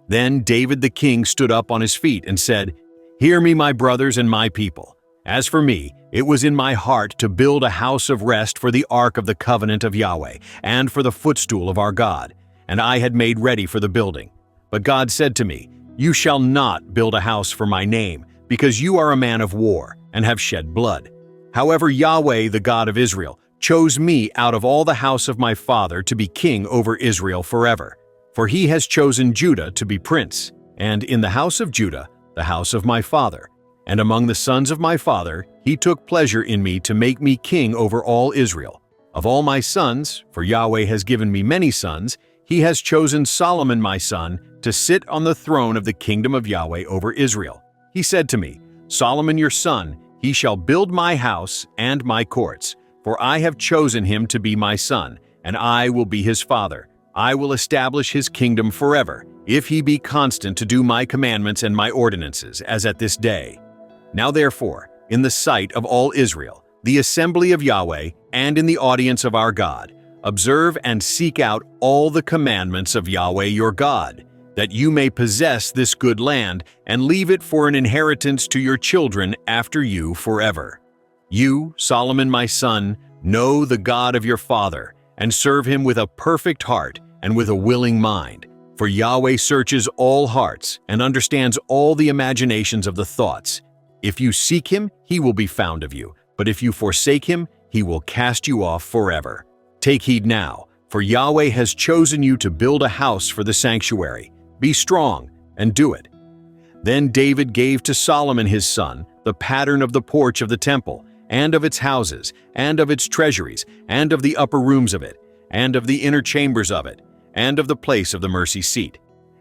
Then David the king stood up on his feet and said, "Hear me, my brothers and my people. As for me, it was in my heart to build a house of rest for the ark of the covenant of Yahweh, and for the footstool of our God, and I had made ready for the building. But God said to me, 'You shall not build a house for my name, because you are a man of war, and have shed blood.' However, Yahweh, the God of Israel, chose me out of all the house of my father to be king over Israel forever. For he has chosen Judah to be prince, and in the house of Judah, the house of my father. And among the sons of my father, he he took pleasure in me to make me king over all Israel. Of all my sons, for Yahweh has given me many sons, he has chosen Solomon my son to sit on the throne of the kingdom of Yahweh over Israel. He said to me, Solomon your son, he shall build my house and my courts, for I have chosen him to be my son, and I will be his father. I will establish his kingdom forever, if he be constant to do my commandments and my ordinances, as at this day. Now therefore, in the sight of all Israel, the assembly of Yahweh, and in the audience of our God, observe and seek out all the commandments of Yahweh your God, that you may possess this good land and leave it for an inheritance to your children after you forever. You, Solomon my son, know the God of your father, and serve him with a perfect heart and with a willing mind. For Yahweh searches all hearts and understands all the imaginations of the thoughts. If you seek him, he will be found of you, but if you forsake him, he will cast you off forever. Take heed now, for Yahweh has chosen you to build a house for the sanctuary. Be strong and do it. Then David gave to Solomon his son the pattern of the porch of the temple, and of its houses, and of its treasuries, and of the upper rooms of it, and of the inner chambers of it, and of the place of the mercy seat,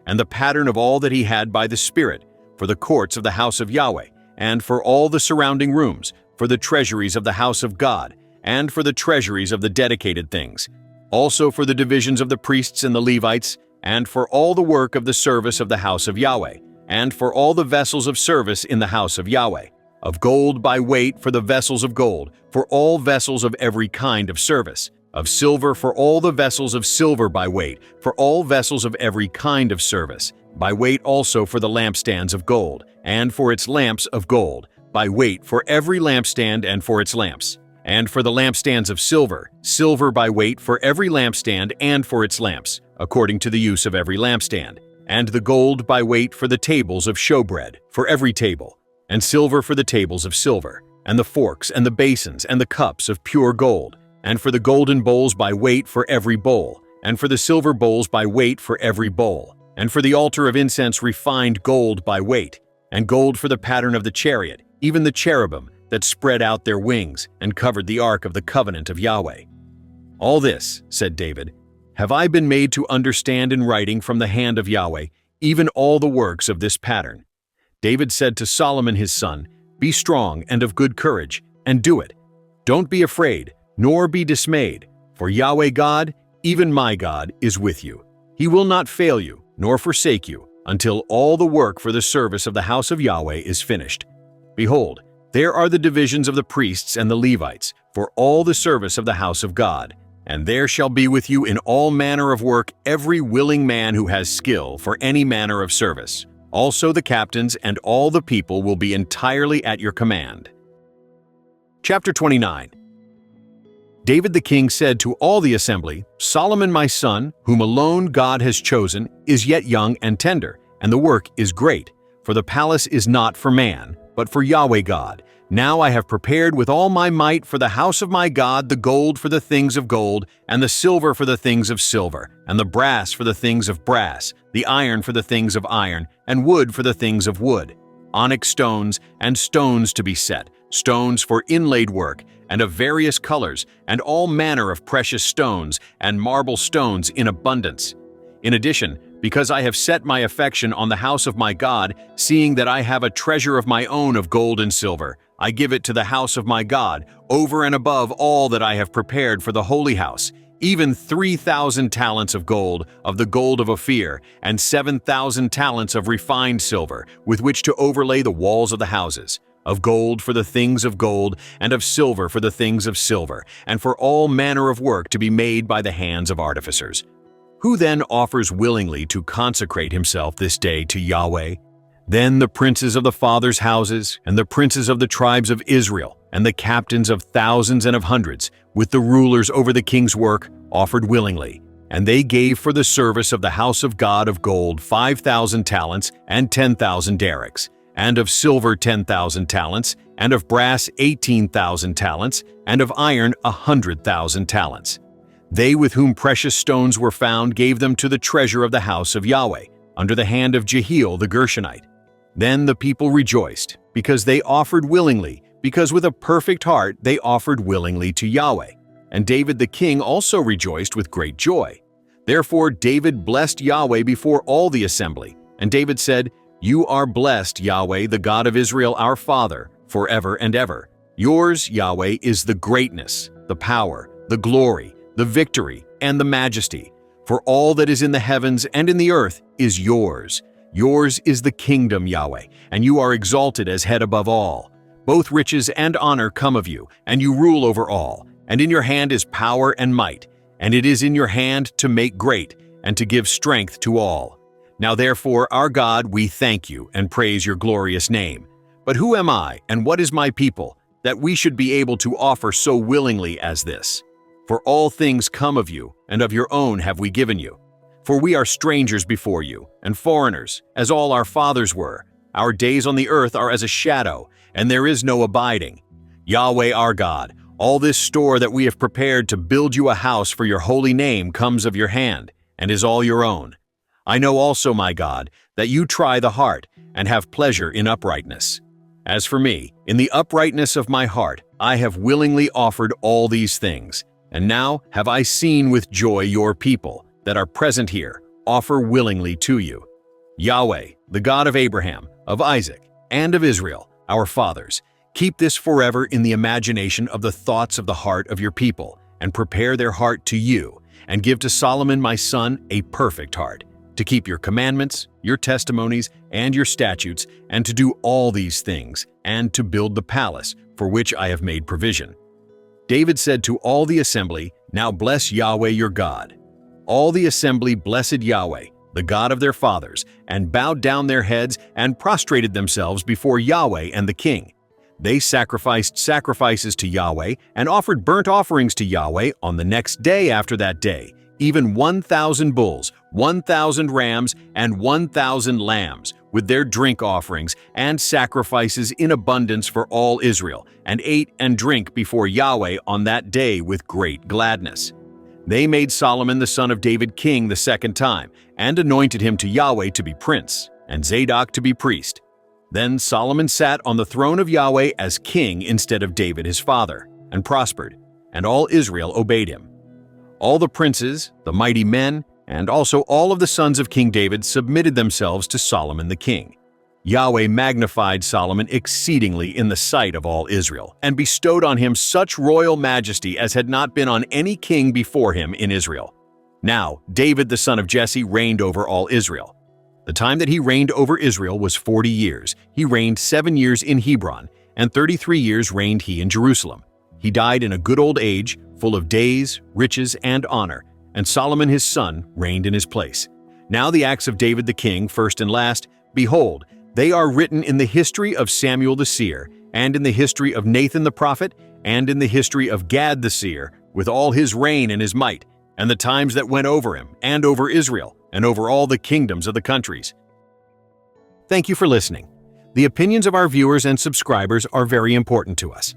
and the pattern of all that he had by the Spirit, for the courts of the house of Yahweh, and for all the surrounding rooms, for the treasuries of the house of God, and for the treasuries of the dedicated things, also for the divisions of the priests and the Levites, and for all the work of the service of the house of Yahweh, and for all the vessels of service in the house of Yahweh, of gold by weight for the vessels of gold, for all vessels of every kind of service, of silver for all the vessels of silver by weight, for all vessels of every kind of service, by weight also for the lampstands of gold, and for its lamps of gold, by weight for every lampstand and for its lamps, and for the lampstands of silver, silver by weight for every lampstand and for its lamps, according to the use of every lampstand, and the gold by weight for the tables of showbread, for every table, and silver for the tables of silver, and the forks and the basins and the cups of pure gold, and for the golden bowls by weight for every bowl, and for the silver bowls by weight for every bowl, and for the altar of incense refined gold by weight, and gold for the pattern of the chariot, even the cherubim that spread out their wings and covered the ark of the covenant of Yahweh. All this, said David, have I been made to understand in writing from the hand of Yahweh, even all the works of this pattern. David said to Solomon his son, Be strong and of good courage, and do it. Don't be afraid, nor be dismayed, for Yahweh God, even my God, is with you. He will not fail you, nor forsake you, until all the work for the service of the house of Yahweh is finished. Behold, there are the divisions of the priests and the Levites, for all the service of the house of God. And there shall be with you in all manner of work every willing man who has skill for any manner of service. Also the captains and all the people will be entirely at your command. Chapter 29. David the king said to all the assembly, Solomon my son, whom alone God has chosen, is yet young and tender, and the work is great. For the palace is not for man, but for Yahweh God. Now I have prepared with all my might for the house of my God the gold for the things of gold, and the silver for the things of silver, and the brass for the things of brass, the iron for the things of iron, and wood for the things of wood, onyx stones and stones to be set, stones for inlaid work, and of various colors, and all manner of precious stones, and marble stones in abundance. In addition, because I have set my affection on the house of my God, seeing that I have a treasure of my own of gold and silver, I give it to the house of my God, over and above all that I have prepared for the holy house, even 3,000 talents of gold, of the gold of Ophir, and 7,000 talents of refined silver, with which to overlay the walls of the houses, of gold for the things of gold, and of silver for the things of silver, and for all manner of work to be made by the hands of artificers. Who then offers willingly to consecrate himself this day to Yahweh? Then the princes of the fathers' houses, and the princes of the tribes of Israel, and the captains of thousands and of hundreds, with the rulers over the king's work, offered willingly. And they gave for the service of the house of God of gold 5,000 talents and 10,000 derricks, and of silver 10,000 talents, and of brass 18,000 talents, and of iron 100,000 talents. They with whom precious stones were found gave them to the treasure of the house of Yahweh, under the hand of Jehiel the Gershonite. Then the people rejoiced, because they offered willingly, because with a perfect heart they offered willingly to Yahweh. And David the king also rejoiced with great joy. Therefore David blessed Yahweh before all the assembly. And David said, "You are blessed, Yahweh, the God of Israel our Father, forever and ever. Yours, Yahweh, is the greatness, the power, the glory, the victory, and the majesty. For all that is in the heavens and in the earth is yours. Yours is the kingdom, Yahweh, and you are exalted as head above all. Both riches and honor come of you, and you rule over all. And in your hand is power and might, and it is in your hand to make great and to give strength to all. Now therefore, our God, we thank you and praise your glorious name. But who am I, and what is my people, that we should be able to offer so willingly as this? For all things come of you, and of your own have we given you. For we are strangers before you, and foreigners, as all our fathers were. Our days on the earth are as a shadow, and there is no abiding. Yahweh our God, all this store that we have prepared to build you a house for your holy name comes of your hand, and is all your own. I know also, my God, that you try the heart, and have pleasure in uprightness. As for me, in the uprightness of my heart, I have willingly offered all these things. And now have I seen with joy your people, that are present here, offer willingly to you. Yahweh, the God of Abraham, of Isaac, and of Israel, our fathers, keep this forever in the imagination of the thoughts of the heart of your people, and prepare their heart to you, and give to Solomon my son a perfect heart, to keep your commandments, your testimonies, and your statutes, and to do all these things, and to build the palace, for which I have made provision. David said to all the assembly, "Now bless Yahweh your God." All the assembly blessed Yahweh, the God of their fathers, and bowed down their heads and prostrated themselves before Yahweh and the king. They sacrificed sacrifices to Yahweh and offered burnt offerings to Yahweh on the next day after that day, even 1,000 bulls, 1,000 rams, and 1,000 lambs, with their drink offerings and sacrifices in abundance for all Israel, and ate and drank before Yahweh on that day with great gladness. They made Solomon the son of David king the second time, and anointed him to Yahweh to be prince, and Zadok to be priest. Then Solomon sat on the throne of Yahweh as king instead of David his father, and prospered, and all Israel obeyed him. All the princes, the mighty men, and also all of the sons of King David submitted themselves to Solomon the king. Yahweh magnified Solomon exceedingly in the sight of all Israel, and bestowed on him such royal majesty as had not been on any king before him in Israel. Now David the son of Jesse reigned over all Israel. The time that he reigned over Israel was 40 years. He reigned 7 years in Hebron, and 33 years reigned he in Jerusalem. He died in a good old age, full of days, riches, and honor, and Solomon his son reigned in his place. Now the acts of David the king, first and last, behold, they are written in the history of Samuel the seer, and in the history of Nathan the prophet, and in the history of Gad the seer, with all his reign and his might, and the times that went over him, and over Israel, and over all the kingdoms of the countries. Thank you for listening. The opinions of our viewers and subscribers are very important to us.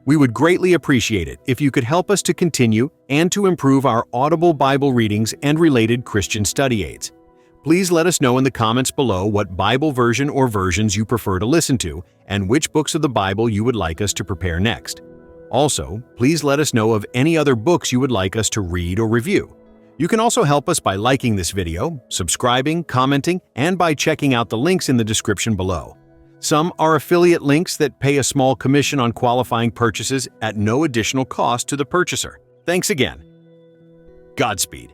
We would greatly appreciate it if you could help us to continue and to improve our Audible Bible readings and related Christian study aids. Please let us know in the comments below what Bible version or versions you prefer to listen to and which books of the Bible you would like us to prepare next. Also, please let us know of any other books you would like us to read or review. You can also help us by liking this video, subscribing, commenting, and by checking out the links in the description below. Some are affiliate links that pay a small commission on qualifying purchases at no additional cost to the purchaser. Thanks again. Godspeed.